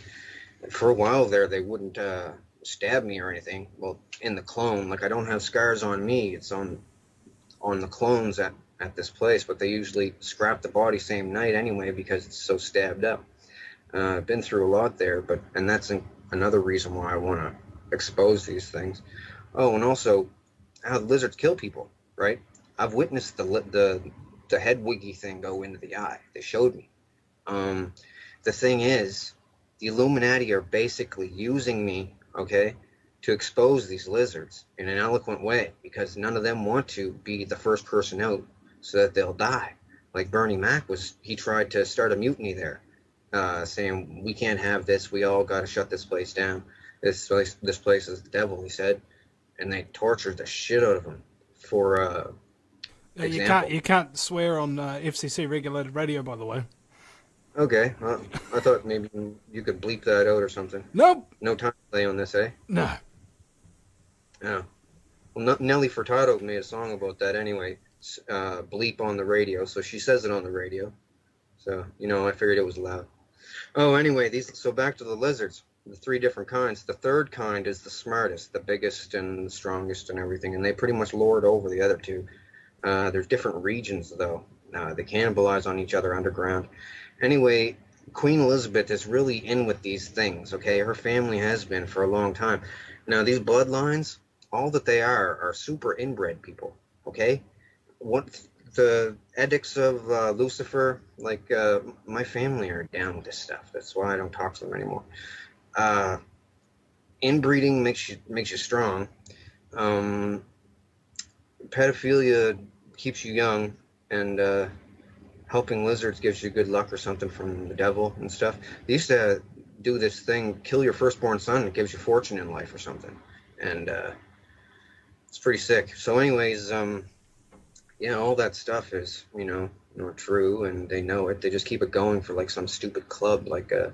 For a while there, they wouldn't stab me or anything. Well, in the clone, like I don't have scars on me, it's on the clones at this place, but they usually scrap the body same night anyway because it's so stabbed up. I've been through a lot there, and that's another reason why I want to expose these things. Oh, and also how the lizards kill people, right? I've witnessed the head wiggy thing go into the eye. They showed me. The thing is, the Illuminati are basically using me, okay, to expose these lizards in an eloquent way, because none of them want to be the first person out so that they'll die. Like Bernie Mac he tried to start a mutiny there, saying we can't have this. We all got to shut this place down. This place is the devil, he said, and they tortured the shit out of him for example. You can't swear on FCC regulated radio, by the way. Okay, well, I thought maybe you could bleep that out or something. Nope. No time delay on this, eh? No. Yeah. Well, Nelly Furtado made a song about that anyway. Bleep on the radio, so she says it on the radio. So, I figured it was loud. Oh, anyway, so back to the lizards. The 3 different kinds. The third kind is the smartest, the biggest and the strongest and everything, and they pretty much lord over the other 2. There's different regions, though. They cannibalize on each other underground. Anyway, Queen Elizabeth is really in with these things, okay? Her family has been for a long time. Now, these bloodlines, all that they are super inbred people, okay? What the edicts of Lucifer, like my family are down with this stuff. That's why I don't talk to them anymore. Inbreeding makes you strong. Pedophilia keeps you young, and helping lizards gives you good luck or something from the devil and stuff. They used to do this thing, kill your firstborn son, and it gives you fortune in life or something. And it's pretty sick. So anyways, all that stuff is, not true, and they know it. They just keep it going for like some stupid club, like the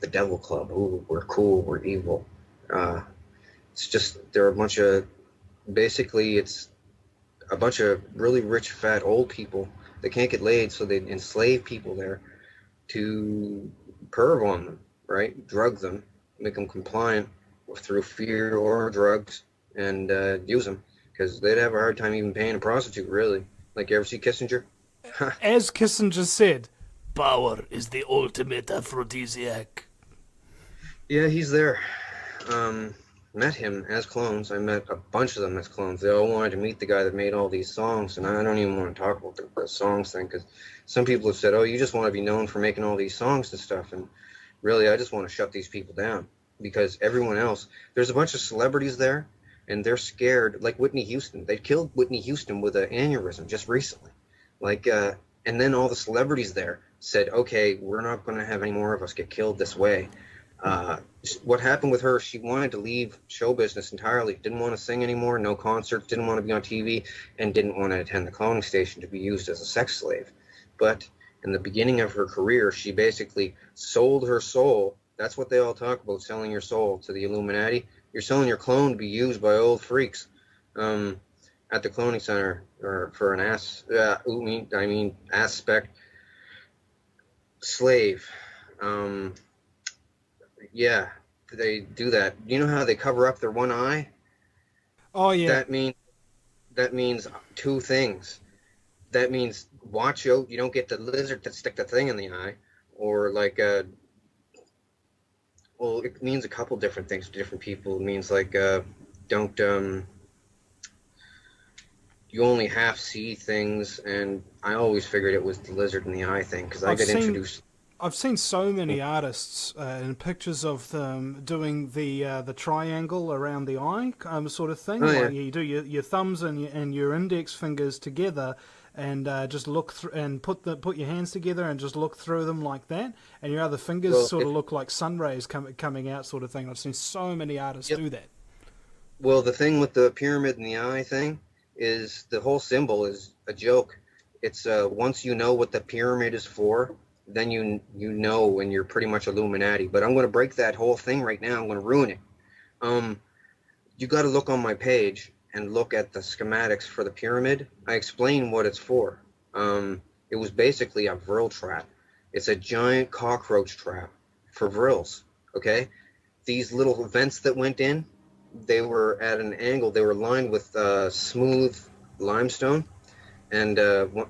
Devil Club. Ooh, we're cool, we're evil. It's just, they're basically it's a bunch of really rich, fat, old people. They can't get laid, so they enslave people there to perv on them, right? Drug them, make them compliant through fear or drugs, and use them, because they'd have a hard time even paying a prostitute, really. Like, you ever see Kissinger? As Kissinger said, power is the ultimate aphrodisiac. Yeah, he's there. Met him as clones. I met a bunch of them as clones. They all wanted to meet the guy that made all these songs, and I don't even want to talk about the songs thing, because some people have said, oh, you just want to be known for making all these songs and stuff, and really, I just want to shut these people down, because everyone else, there's a bunch of celebrities there, and they're scared, like Whitney Houston. They killed Whitney Houston with an aneurysm just recently. And then all the celebrities there said, okay, we're not going to have any more of us get killed this way. What happened with her, she wanted to leave show business entirely, didn't want to sing anymore, no concerts, didn't want to be on TV, and didn't want to attend the cloning station to be used as a sex slave. But in the beginning of her career, she basically sold her soul. That's what they all talk about, selling your soul to the Illuminati. You're selling your clone to be used by old freaks at the cloning center, or for an aspect slave. Yeah, they do that. You know how they cover up their one eye? Oh yeah. That means 2 things. That means watch out, you don't get the lizard to stick the thing in the eye, or well, it means a couple different things to different people. It means you only half see things, and I always figured it was the lizard in the eye thing, because introduced. I've seen so many artists in pictures of them doing the triangle around the eye sort of thing. Oh, yeah. Like you do your thumbs and your index fingers together, and just look through and put your hands together and just look through them like that, and your other fingers of look like sun rays coming out, sort of thing. I've seen so many artists do that. Well, the thing with the pyramid in the eye thing is the whole symbol is a joke. It's once you know what the pyramid is for, then you know when you're pretty much Illuminati. But I'm going to break that whole thing right now. I'm going to ruin it. You got to look on my page and look at the schematics for the pyramid. I explain what it's for. It was basically a vril trap. It's a giant cockroach trap for vrils, okay? These little vents that went in, they were at an angle. They were lined with smooth limestone. And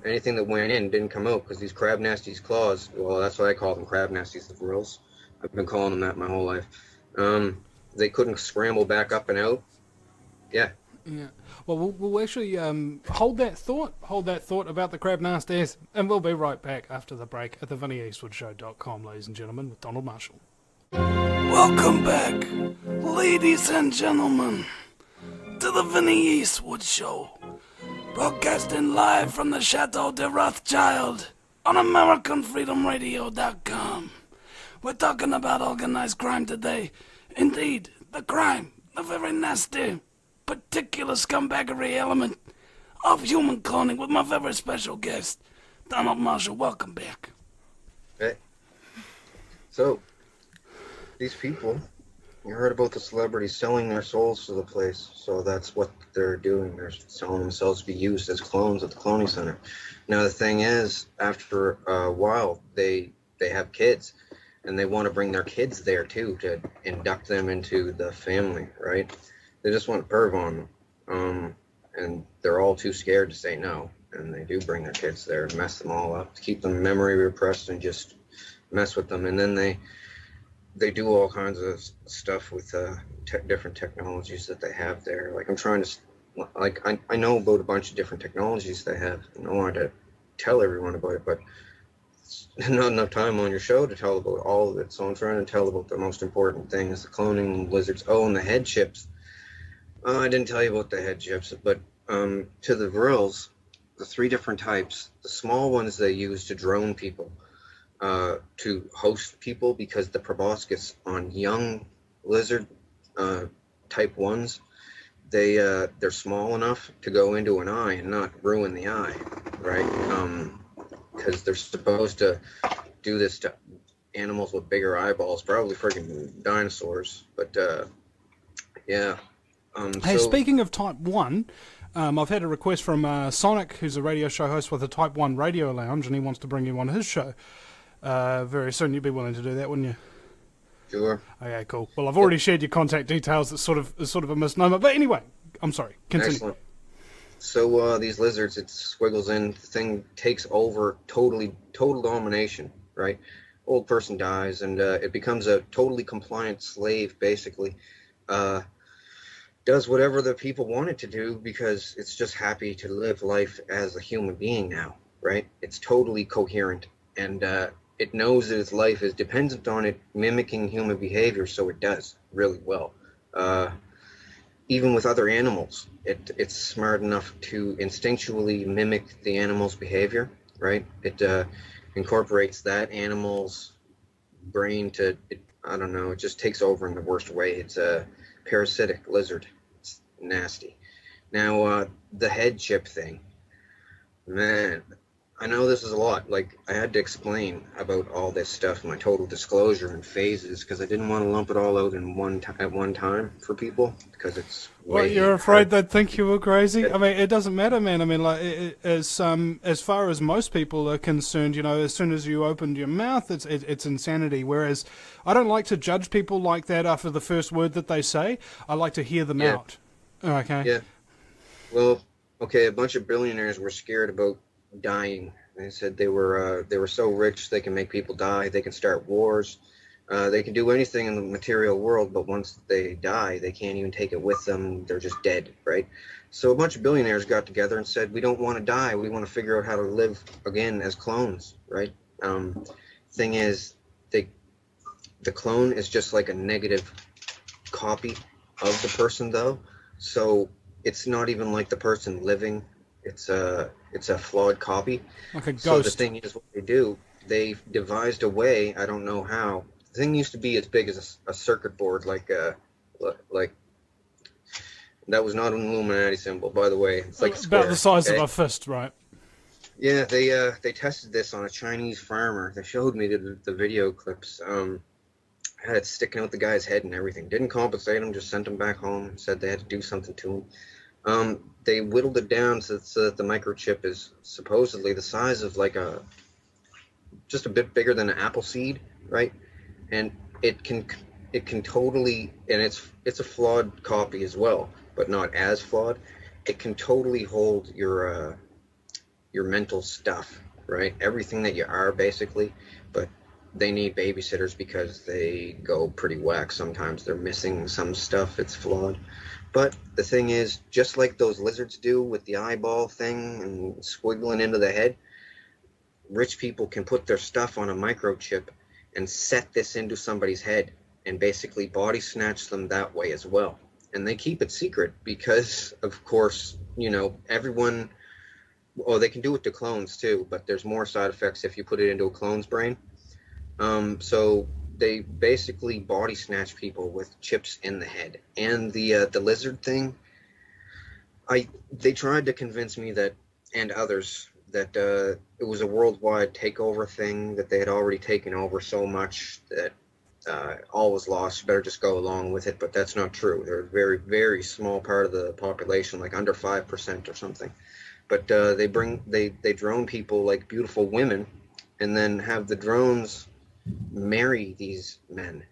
anything that went in didn't come out, because these crab nasties' claws, well, that's why I call them crab nasties, the vrils. I've been calling them that my whole life. They couldn't scramble back up and out. Yeah. Yeah. Well, we'll actually hold that thought about the crab nasties, and we'll be right back after the break at the VinnyEastwoodShow.com, ladies and gentlemen, with Donald Marshall. Welcome back, ladies and gentlemen, to the Vinny Eastwood Show, broadcasting live from the Chateau de Rothschild on AmericanFreedomRadio.com. We're talking about organized crime today. Indeed, the crime, the very nasty, particular scumbaggery element of human cloning with my very special guest, Donald Marshall. Welcome back. Hey. So, these people, you heard about the celebrities selling their souls to the place, so that's what they're doing. They're selling themselves to be used as clones at the cloning center. Now, the thing is, after a while, they have kids, and they want to bring their kids there, too, to induct them into the family, right? They just want perv on them, and they're all too scared to say no, and they do bring their kids there and mess them all up, to keep them memory repressed and just mess with them, and then they do all kinds of stuff with different technologies that they have there. Like, I'm trying to, like, I know about a bunch of different technologies they have, and I wanted to tell everyone about it, but not enough time on your show to tell about all of it, so I'm trying to tell about the most important things, the cloning lizards. Oh, and the head chips. I didn't tell you about the head chips, but to the Vrills, the 3 different types, the small ones they use to drone people, to host people, because the proboscis on young lizard type 1s, they're small enough to go into an eye and not ruin the eye, right? Because they're supposed to do this to animals with bigger eyeballs, probably freaking dinosaurs, but yeah. Hey, speaking of Type 1, I've had a request from Sonic, who's a radio show host with a Type 1 radio lounge, and he wants to bring you on his show very soon. You'd be willing to do that, wouldn't you? Sure. Okay, cool. Well, I've already shared your contact details. It's sort of a misnomer. But anyway, I'm sorry. Continue. Excellent. So these lizards, it squiggles in, the thing takes over, total domination, right? Old person dies, and it becomes a totally compliant slave, basically. Does whatever the people want it to do, because it's just happy to live life as a human being now, right? It's totally coherent, and it knows that its life is dependent on it mimicking human behavior, so it does really well. Even with other animals, it's smart enough to instinctually mimic the animal's behavior, right? It incorporates that animal's brain to, I don't know, it just takes over in the worst way. It's a parasitic lizard. It's nasty. Now, the head chip thing, man, I know this is a lot. Like, I had to explain about all this stuff, my total disclosure and phases, because I didn't want to lump it all out in at one time for people, because it's Well, you're afraid they'd think you were crazy? I mean, it doesn't matter, man. I mean, like, as far as most people are concerned, you know, as soon as you opened your mouth, it's insanity. Whereas I don't like to judge people like that after the first word that they say. I like to hear them out. Okay. Yeah. Well, okay, a bunch of billionaires were scared about dying. They said they were so rich they can make people die, they can start wars, they can do anything in the material world, but once they die, they can't even take it with them. They're just dead, right? So a bunch of billionaires got together and said, we don't want to die, we want to figure out how to live again as clones, right? Thing is, the clone is just like a negative copy of the person, though, so it's not even like the person living. It's a flawed copy. Like a ghost. So the thing is, what they do, they devised a way, I don't know how. The thing used to be as big as a circuit board, like that was not an Illuminati symbol, by the way. It's like a square, about the size okay? of a fist, right? Yeah, they tested this on a Chinese farmer. They showed me the video clips. Had it sticking out the guy's head and everything. Didn't compensate him, just sent him back home. Said they had to do something to him. They whittled it down so that the microchip is supposedly the size of like just a bit bigger than an apple seed, right? And it can totally, and it's a flawed copy as well, but not as flawed. It can totally hold your mental stuff, right? Everything that you are, basically, but they need babysitters because they go pretty whack sometimes. They're missing some stuff. It's flawed. But the thing is, just like those lizards do with the eyeball thing and squiggling into the head, rich people can put their stuff on a microchip and set this into somebody's head, and basically body snatch them that way as well. And they keep it secret because, of course, everyone. Oh, they can do it to clones too, but there's more side effects if you put it into a clone's brain. So they basically body snatch people with chips in the head. And the lizard thing, they tried to convince me that, and others, that it was a worldwide takeover thing, that they had already taken over so much that all was lost. You better just go along with it. But that's not true. They're a very, very small part of the population, like under 5% or something. But they drone people like beautiful women, and then have the drones marry these men,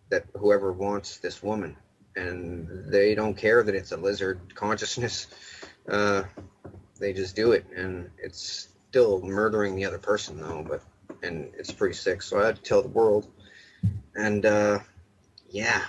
that whoever wants this woman, and they don't care that it's a lizard consciousness. They just do it, and it's still murdering the other person though. And it's pretty sick. So I had to tell the world, and yeah,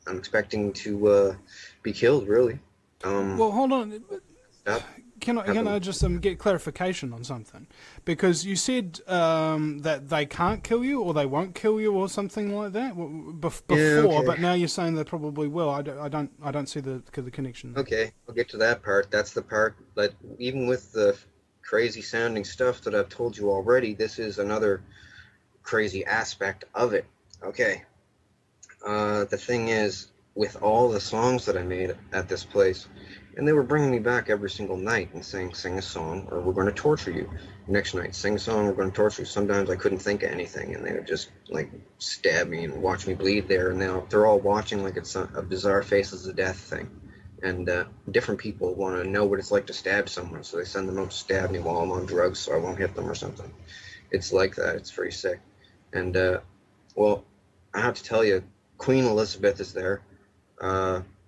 I'm expecting to be killed. Really. Well, hold on. Stop. Can I just get clarification on something? Because you said that they can't kill you or they won't kill you or something like that before, okay. But now you're saying they probably will. I don't see the connection. Okay, I'll get to that part. That's the part that, even with the crazy sounding stuff that I've told you already, this is another crazy aspect of it. Okay. The thing is, with all the songs that I made at this place, and they were bringing me back every single night and saying, sing a song or we're going to torture you. Next night, sing a song, we're going to torture you. Sometimes I couldn't think of anything, and they would just like stab me and watch me bleed there. And they're all watching like it's a bizarre Faces of Death thing. And different people want to know what it's like to stab someone, so they send them up to stab me while I'm on drugs so I won't hit them or something. It's like that. It's very sick. And, well, I have to tell you, Queen Elizabeth is there.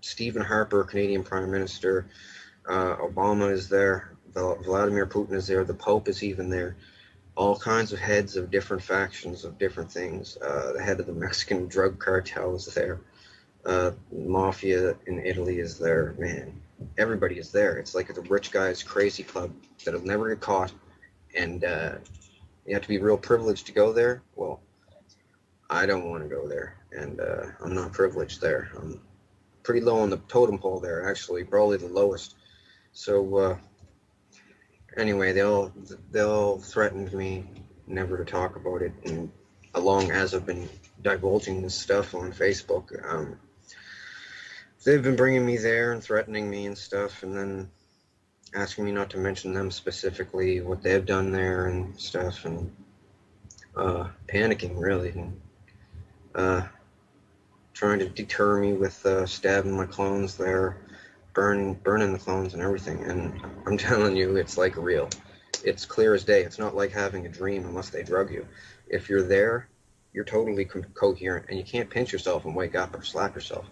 Stephen Harper, Canadian Prime Minister, Obama is there, Vladimir Putin is there, the Pope is even there, all kinds of heads of different factions of different things. The head of the Mexican drug cartel is there. Mafia in Italy is there. Man, everybody is there. It's like the rich guy's crazy club that'll never get caught, and you have to be real privileged to go there. Well, I don't want to go there, and I'm not privileged there. I'm pretty low on the totem pole there, actually, probably the lowest. So anyway, they all threatened me never to talk about it, and along as I've been divulging this stuff on Facebook, they've been bringing me there and threatening me and stuff, and then asking me not to mention them specifically, what they've done there and stuff, and panicking really, and trying to deter me with stabbing my clones there, burning the clones and everything. And I'm telling you, it's like real. It's clear as day. It's not like having a dream unless they drug you. If you're there, you're totally coherent, and you can't pinch yourself and wake up or slap yourself,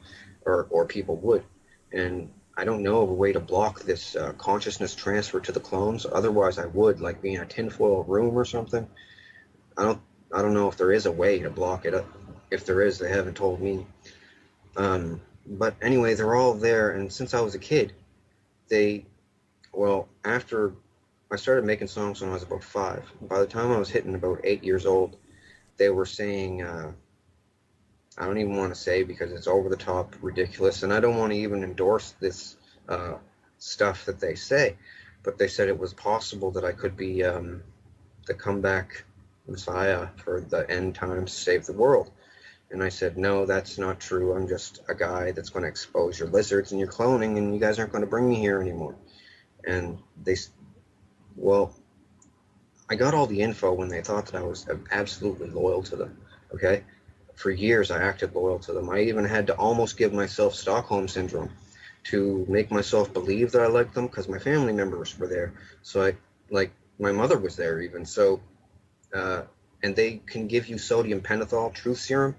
or people would. And I don't know of a way to block this consciousness transfer to the clones. Otherwise, I would, like being in a tinfoil room or something. I don't know if there is a way to block it. If there is, they haven't told me. But anyway, they're all there, and since I was a kid, after I started making songs when I was about 5, by the time I was hitting about 8 years old, they were saying, I don't even want to say because it's over the top ridiculous, and I don't want to even endorse this stuff that they say, but they said it was possible that I could be the comeback Messiah for the end times to save the world. And I said, no, that's not true. I'm just a guy that's going to expose your lizards and your cloning, and you guys aren't going to bring me here anymore. And I got all the info when they thought that I was absolutely loyal to them, okay? For years, I acted loyal to them. I even had to almost give myself Stockholm Syndrome to make myself believe that I liked them, because my family members were there. So my mother was there even. So, and they can give you sodium pentothal truth serum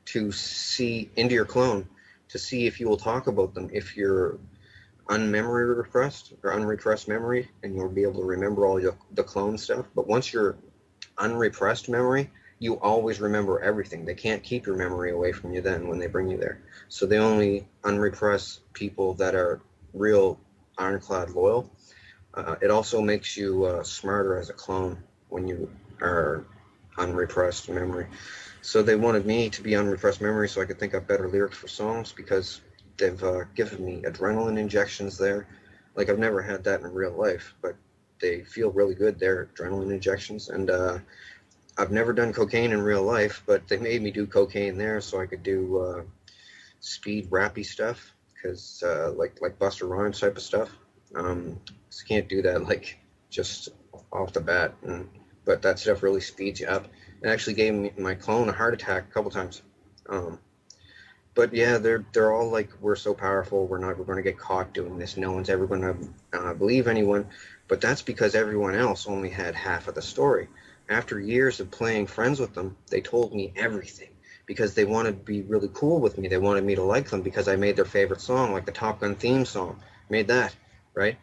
to see into your clone, to see if you will talk about them, if you're unmemory repressed or unrepressed memory, and you'll be able to remember all the clone stuff. But once you're unrepressed memory, you always remember everything. They can't keep your memory away from you then when they bring you there. So they only unrepress people that are real ironclad loyal. It also makes you smarter as a clone when you are unrepressed memory. So they wanted me to be on repressed memory so I could think up better lyrics for songs because they've given me adrenaline injections there. Like I've never had that in real life, but they feel really good. They're adrenaline injections, and I've never done cocaine in real life, but they made me do cocaine there so I could do speed rappy stuff because like Buster Rhymes type of stuff. So can't do that like just off the bat, but that stuff really speeds you up. It actually gave my clone a heart attack a couple times. Um, but yeah, they're all like, we're so powerful, we're never going to get caught doing this. No one's ever going to believe anyone. But that's because everyone else only had half of the story. After years of playing friends with them, they told me everything because they wanted to be really cool with me. They wanted me to like them because I made their favorite song, like the Top Gun theme song. Made that, right?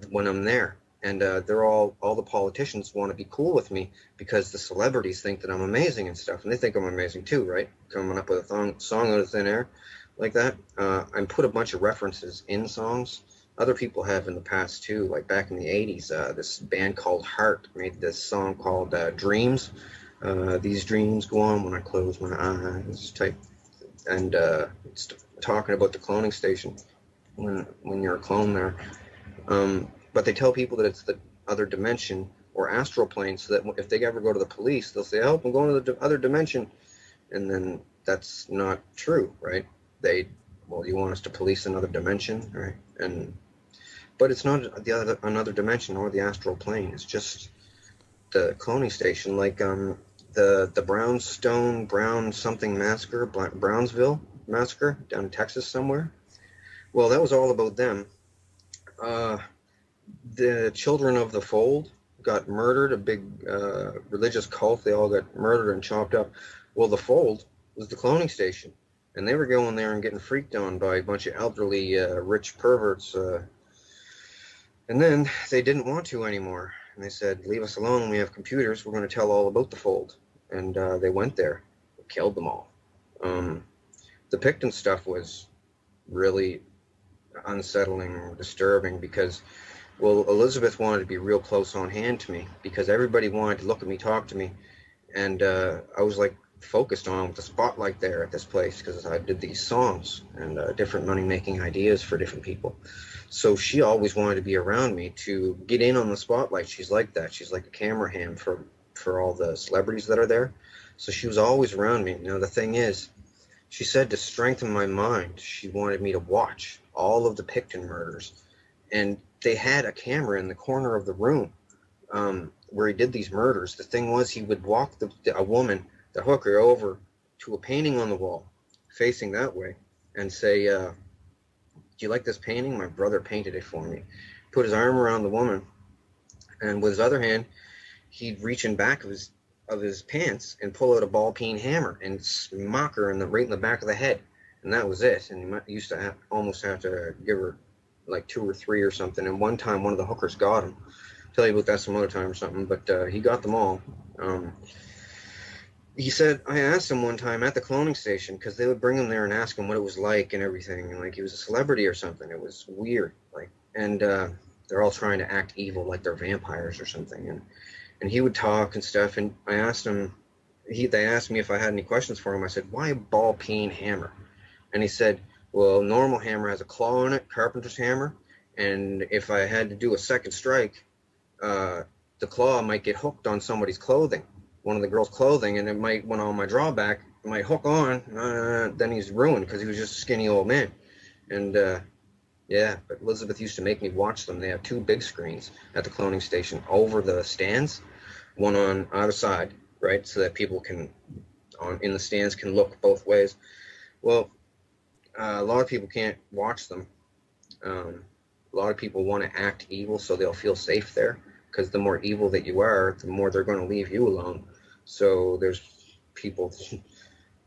When I'm there. And they're all the politicians want to be cool with me because the celebrities think that I'm amazing and stuff. And they think I'm amazing too, right? Coming up with a song out of thin air like that. I put a bunch of references in songs. Other people have in the past too, like back in the 80s, this band called Heart made this song called Dreams. These dreams go on when I close my eyes type. And it's talking about the cloning station when you're a clone there. But they tell people that it's the other dimension or astral plane so that if they ever go to the police, they'll say, oh, I'm going to the other dimension. And then that's not true, right? Well, you want us to police another dimension, right? But it's not another dimension or the astral plane. It's just the cloning station, like the Brown something massacre, Brownsville massacre down in Texas somewhere. Well, that was all about them. The children of the fold got murdered, a big religious cult. They all got murdered and chopped up. Well, the fold was the cloning station, and they were going there and getting freaked on by a bunch of elderly, rich perverts. And then they didn't want to anymore, and they said, leave us alone. We have computers. We're going to tell all about the fold. And they went there, killed them all. The Picton stuff was really unsettling, disturbing, because well, Elizabeth wanted to be real close on hand to me because everybody wanted to look at me, talk to me, and I was like focused on with the spotlight there at this place because I did these songs and different money-making ideas for different people. So she always wanted to be around me to get in on the spotlight. She's like that. She's like a camera hand for all the celebrities that are there. So she was always around me. Now the thing is, she said to strengthen my mind, she wanted me to watch all of the Picton murders, and they had a camera in the corner of the room where he did these murders. The thing was, he would walk a woman, the hooker, over to a painting on the wall facing that way and say, do you like this painting? My brother painted it for me. Put his arm around the woman, and with his other hand, he'd reach in back of his pants and pull out a ball-peen hammer and smack her right in the back of the head. And that was it. And he used to almost have to give her like 2 or 3 or something. And one time, one of the hookers got him. I'll tell you about that some other time or something. But he got them all. He said, I asked him one time at the cloning station, because they would bring him there and ask him what it was like and everything. And like he was a celebrity or something. It was weird. And they're all trying to act evil like they're vampires or something. And he would talk and stuff. And I asked him, they asked me if I had any questions for him. I said, why a ball-peen hammer? And he said, well, normal hammer has a claw in it, carpenter's hammer, and if I had to do a second strike, the claw might get hooked on somebody's clothing, one of the girls' clothing, and it might, when on my drawback, it might hook on, then he's ruined because he was just a skinny old man. And yeah, but Elizabeth used to make me watch them. They have 2 big screens at the cloning station over the stands, one on either side, right, so that people in the stands can look both ways. Well, a lot of people can't watch them. A lot of people want to act evil so they'll feel safe there, because the more evil that you are, the more they're going to leave you alone. So there's people,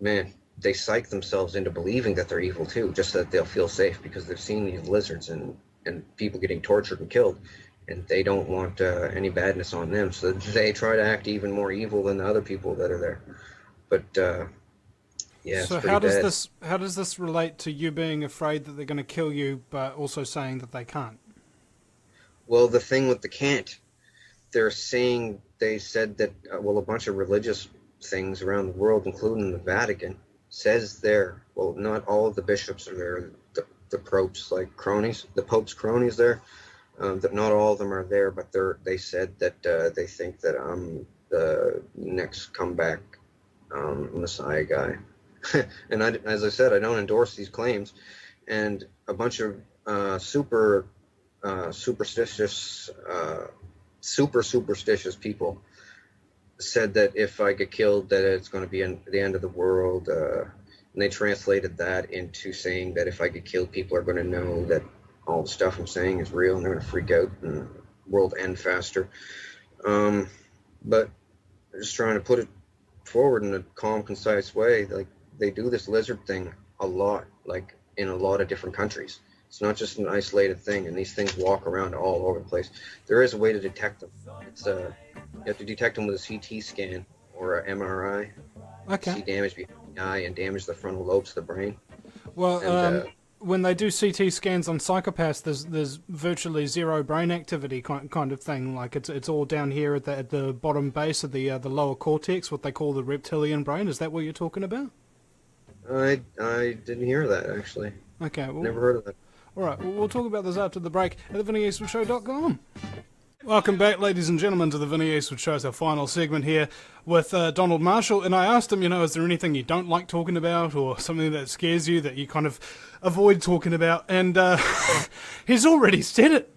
man, they psych themselves into believing that they're evil too, just so that they'll feel safe, because they've seen these lizards and people getting tortured and killed, and they don't want any badness on them. So they try to act even more evil than the other people that are there. But yeah, so how does this relate to you being afraid that they're going to kill you, but also saying that they can't? Well, the thing with the can't, they said that, well, a bunch of religious things around the world, including the Vatican, says there. Well, not all of the bishops are there. The popes, like cronies, the Pope's cronies there. That not all of them are there, but they said that they think that I'm the next comeback Messiah guy. And as I said, I don't endorse these claims. And a bunch of superstitious people said that if I get killed, that it's going to be the end of the world. And they translated that into saying that if I get killed, people are going to know that all the stuff I'm saying is real, and they're going to freak out and the world end faster. But they're just trying to put it forward in a calm, concise way. Like, they do this lizard thing a lot, like in a lot of different countries. It's not just an isolated thing, and these things walk around all over the place. There is a way to detect them. It's you have to detect them with a CT scan or an MRI. Okay. See damage behind the eye and damage the frontal lobes of the brain. Well, And, when they do CT scans on psychopaths, there's virtually zero brain activity kind of thing. Like it's all down here at the bottom base of the lower cortex, what they call the reptilian brain. Is that what you're talking about? I didn't hear that, actually. Okay. Well, Never heard of that. all right. Well, we'll talk about this after the break at thevinnieeastwoodshow.com. Welcome back, ladies and gentlemen, to the Vinnie Eastwood Show. It's our final segment here with Donald Marshall. And I asked him, is there anything you don't like talking about or something that scares you that you kind of avoid talking about? And he's already said it.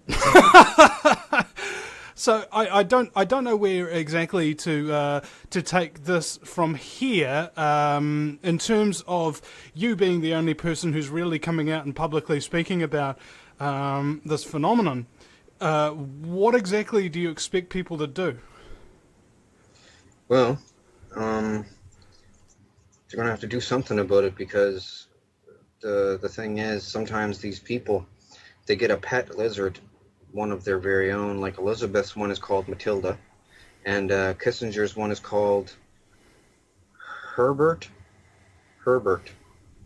So I don't know where exactly to take this from here in terms of you being the only person who's really coming out and publicly speaking about this phenomenon. What exactly do you expect people to do? Well, they're going to have to do something about it, because the thing is, sometimes these people, they get a pet lizard, one of their very own. Like Elizabeth's one is called Matilda, and Kissinger's one is called Herbert,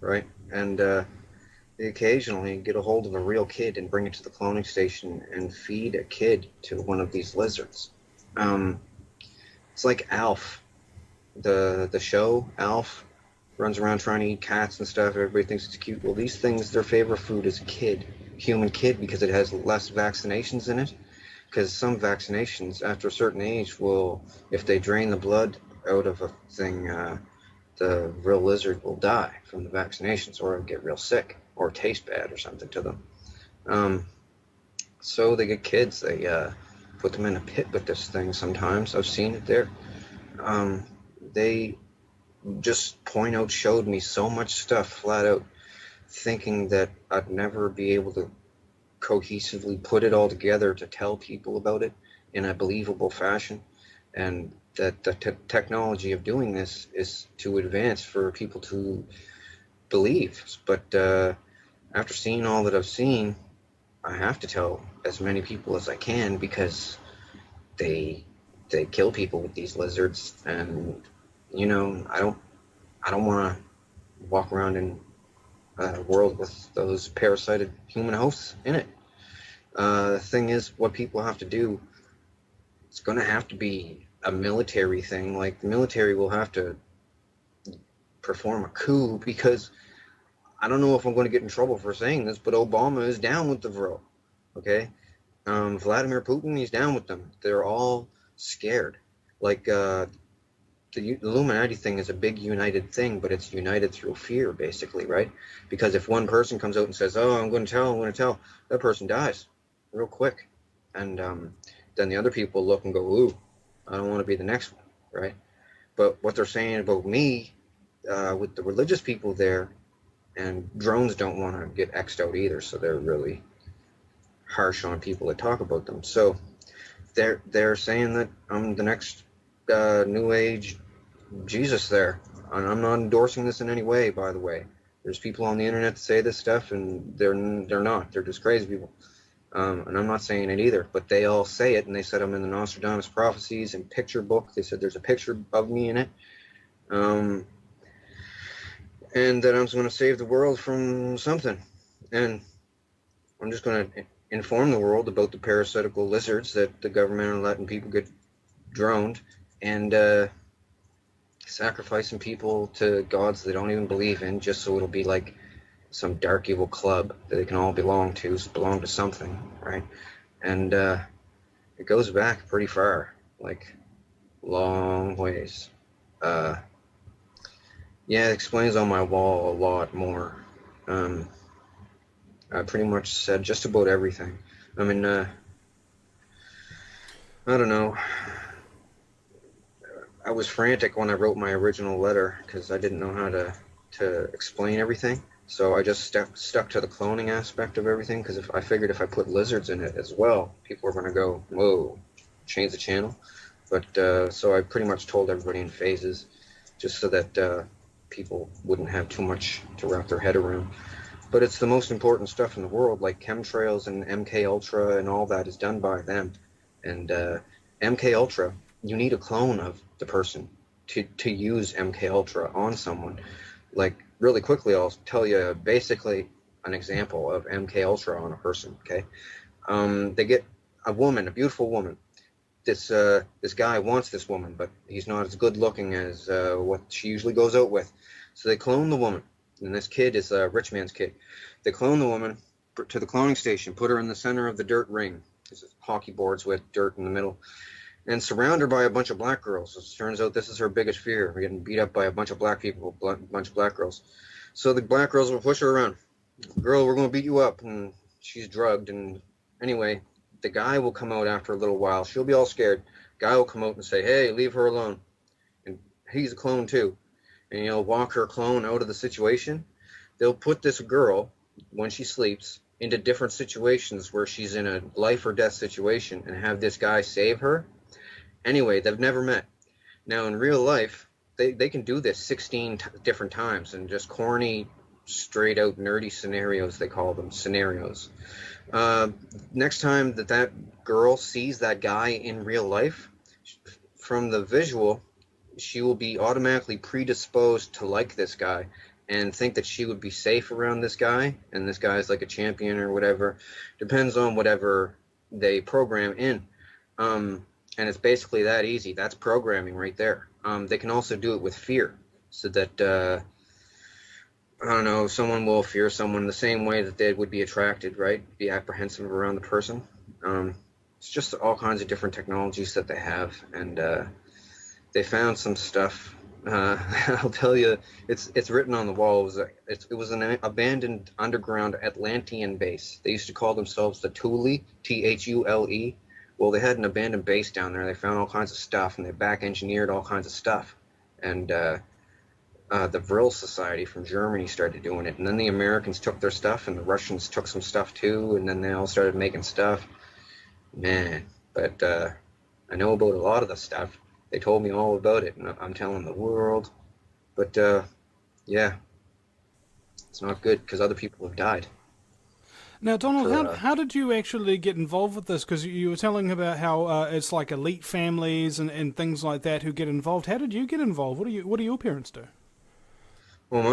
right? And they occasionally get a hold of a real kid and bring it to the cloning station and feed a kid to one of these lizards. It's like Alf, the show Alf, runs around trying to eat cats and stuff. Everybody thinks it's cute. Well, these things, their favorite food is human kid, because it has less vaccinations in it. Because some vaccinations, after a certain age, will, if they drain the blood out of a thing, the real lizard will die from the vaccinations, or it'll get real sick, or taste bad or something to them. So they get kids, they put them in a pit with this thing sometimes. I've seen it there. They just showed me so much stuff flat out, thinking that I'd never be able to cohesively put it all together to tell people about it in a believable fashion, and that the technology of doing this is too advanced for people to believe. But after seeing all that I've seen, I have to tell as many people as I can, because they kill people with these lizards, and I don't want to walk around in a world with those parasited human hosts in it. The thing is, what people have to do, it's going to have to be a military thing. Like, the military will have to perform a coup, because I don't know if I'm going to get in trouble for saying this, but Obama is down with the Vril. Okay? Vladimir Putin, he's down with them. They're all scared. Like, the Illuminati thing is a big united thing, but it's united through fear, basically, right? Because if one person comes out and says, "Oh, I'm going to tell," that person dies real quick. And then the other people look and go, "Ooh, I don't want to be the next one," right? But what they're saying about me, with the religious people there, and drones don't want to get X'd out either, so they're really harsh on people that talk about them. So they're saying that I'm the next New Age Jesus there. And I'm not endorsing this in any way, by the way. There's people on the internet that say this stuff, and they're not. They're just crazy people. And I'm not saying it either, but they all say it, and they said I'm in the Nostradamus Prophecies and picture book. They said there's a picture of me in it. And that I'm going to save the world from something. And I'm just going to inform the world about the parasitical lizards that the government are letting people get droned. And sacrificing people to gods they don't even believe in, just so it'll be like some dark evil club that they can all belong to something, right? And it goes back pretty far, like long ways. Uh, yeah, it explains on my wall a lot more. Um, I pretty much said just about everything. I mean, I don't know. I was frantic when I wrote my original letter because I didn't know how to explain everything. So I just stuck to the cloning aspect of everything because if I figured if I put lizards in it as well, people were going to go, whoa, change the channel. But so I pretty much told everybody in phases just so that people wouldn't have too much to wrap their head around. But it's the most important stuff in the world, like chemtrails and MK Ultra and all that is done by them. And MK Ultra, you need a clone of the person to use MK Ultra on someone. Like really quickly, I'll tell you basically an example of MK Ultra on a person. Okay, they get a woman, a beautiful woman. This guy wants this woman, but he's not as good looking as what she usually goes out with. So they clone the woman, and this kid is a rich man's kid. They clone the woman to the cloning station, put her in the center of the dirt ring. There's hockey boards with dirt in the middle, and surround her by a bunch of black girls. It turns out this is her biggest fear. We're getting beat up by a bunch of black people, a bunch of black girls. So the black girls will push her around. Girl, we're going to beat you up. And she's drugged. And anyway, the guy will come out after a little while. She'll be all scared. Guy will come out and say, hey, leave her alone. And he's a clone too. And he'll walk her clone out of the situation. They'll put this girl, when she sleeps, into different situations where she's in a life or death situation and have this guy save her. Anyway, they've never met. Now, in real life, they can do this 16 different times and just corny, straight-out nerdy scenarios, they call them, scenarios. Next time that girl sees that guy in real life, from the visual, she will be automatically predisposed to like this guy and think that she would be safe around this guy, and this guy is like a champion or whatever. Depends on whatever they program in. And it's basically that easy. That's programming right there. They can also do it with fear, so that I don't know, someone will fear someone the same way that they would be attracted, right? Be apprehensive around the person. It's just all kinds of different technologies that they have, and they found some stuff. I'll tell you, it's written on the wall. It was an abandoned underground Atlantean base. They used to call themselves the Thule, Thule. Well, they had an abandoned base down there. They found all kinds of stuff, and they back-engineered all kinds of stuff. And the Vril Society from Germany started doing it. And then the Americans took their stuff, and the Russians took some stuff too, and then they all started making stuff. Man, but I know about a lot of the stuff. They told me all about it, and I'm telling the world. But, yeah, it's not good, because other people have died. Now, Donald, how did you actually get involved with this? Because you were telling about how it's like elite families and things like that who get involved. How did you get involved? What do your parents do? Well,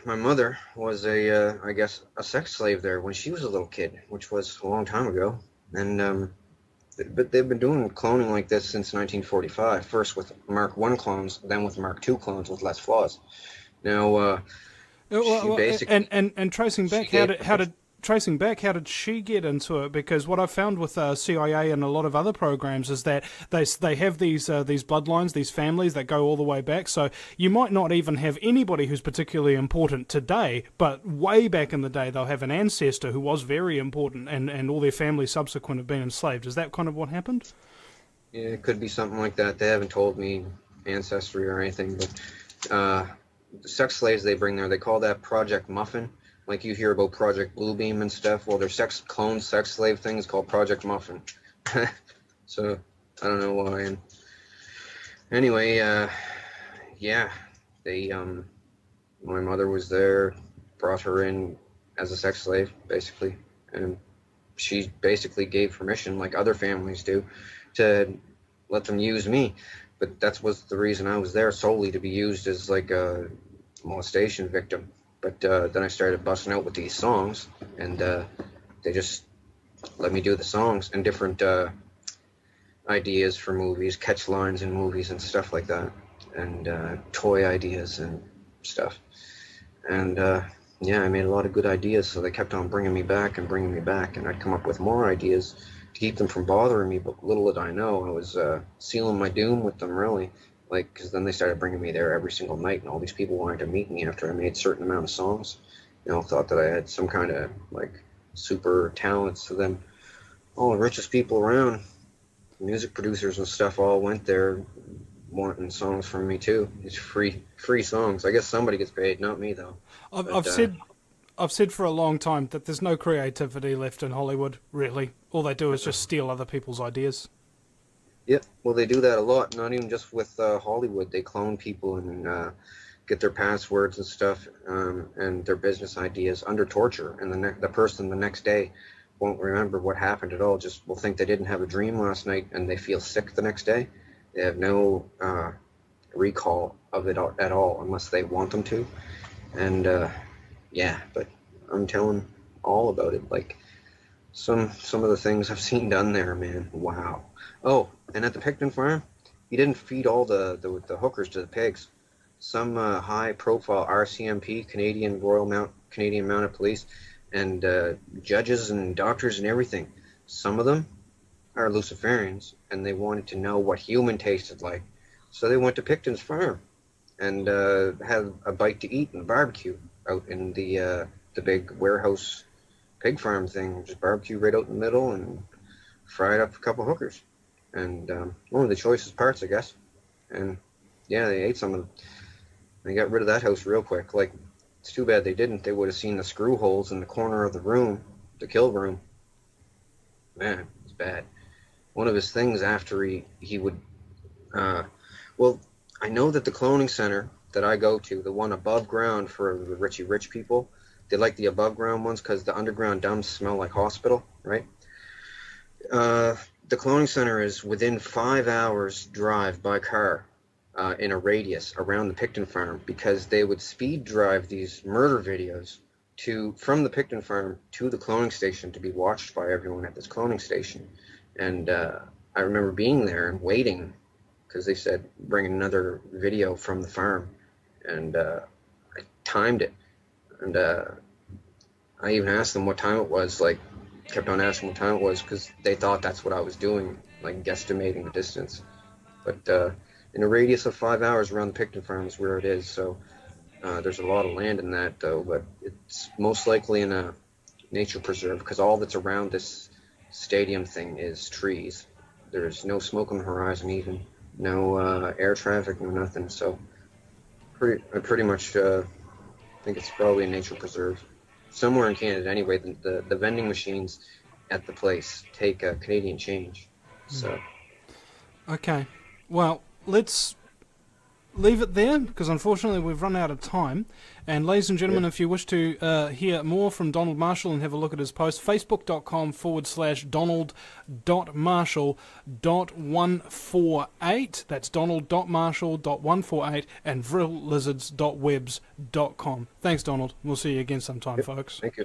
my mother was I guess, a sex slave there when she was a little kid, which was a long time ago. And but they've been doing cloning like this since 1945. First with Mark I clones, then with Mark II clones with less flaws. Now, she basically and tracing back, tracing back, how did she get into it? Because what I've found with CIA and a lot of other programs is that they have these bloodlines, these families that go all the way back. So you might not even have anybody who's particularly important today, but way back in the day they'll have an ancestor who was very important, and all their family subsequent have been enslaved. Is that kind of what happened? Yeah, it could be something like that. They haven't told me ancestry or anything, but the sex slaves they bring there, they call that Project Muffin. Like you hear about Project Bluebeam and stuff. Well, their sex slave thing is called Project Muffin. So I don't know why. And anyway, yeah, they my mother was there, brought her in as a sex slave, basically, and she basically gave permission, like other families do, to let them use me. But that was the reason I was there, solely to be used as like a molestation victim. But then I started busting out with these songs, and they just let me do the songs and different ideas for movies, catch lines in movies and stuff like that. and toy ideas and stuff. And yeah, I made a lot of good ideas, so they kept on bringing me back, and I'd come up with more ideas to keep them from bothering me. But little did I know, I was sealing my doom with them, really. Like, because then they started bringing me there every single night, and all these people wanted to meet me after I made a certain amount of songs. Thought that I had some kind of like super talents. So then all the richest people around, music producers and stuff, all went there wanting songs from me too. It's free songs. I guess somebody gets paid, not me though. I've said for a long time that there's no creativity left in Hollywood, really. All they do is just steal other people's ideas. Yeah, well, they do that a lot, not even just with Hollywood. They clone people and get their passwords and stuff, and their business ideas under torture, and the person the next day won't remember what happened at all, just will think they didn't have a dream last night, and they feel sick the next day. They have no recall of it at all unless they want them to. And yeah, but I'm telling all about it. Like some of the things I've seen done there, man. Wow. Oh, and at the Picton farm, you didn't feed all the hookers to the pigs. Some high-profile RCMP, Canadian Mounted Police, and judges and doctors and everything. Some of them are Luciferians, and they wanted to know what human tasted like. So they went to Picton's farm and had a bite to eat and a barbecue out in the big warehouse pig farm thing. Just barbecue right out in the middle and fried up a couple hookers. And one of the choicest parts, I guess. And yeah, they ate some of them. They got rid of that house real quick. Like, it's too bad they didn't. They would have seen the screw holes in the corner of the room, the kill room. Man, it's bad. One of his things after he would, well, I know that the cloning center that I go to, the one above ground for the Richie Rich people, they like the above ground ones because the underground dumps smell like hospital, right? The cloning center is within 5 hours drive by car in a radius around the Picton farm, because they would speed drive these murder videos from the Picton farm to the cloning station to be watched by everyone at this cloning station. And I remember being there and waiting because they said bring another video from the farm, and I timed it, and I even asked them what time it was. Like, kept on asking what time it was because they thought that's what I was doing, like guesstimating the distance. But in a radius of 5 hours around the Picton farm is where it is. So there's a lot of land in that though, but it's most likely in a nature preserve because all that's around this stadium thing is trees. There's no smoke on the horizon, even no air traffic, no nothing. So I pretty much think it's probably a nature preserve somewhere in Canada. Anyway, the vending machines at the place take Canadian change. So okay, well, let's leave it there because unfortunately we've run out of time. And ladies and gentlemen, if you wish to hear more from Donald Marshall and have a look at his post, facebook.com/donald.marshall.148. That's donald.marshall.148 and vrilllizards.webs.com. Thanks, Donald. We'll see you again sometime, folks. Thank you.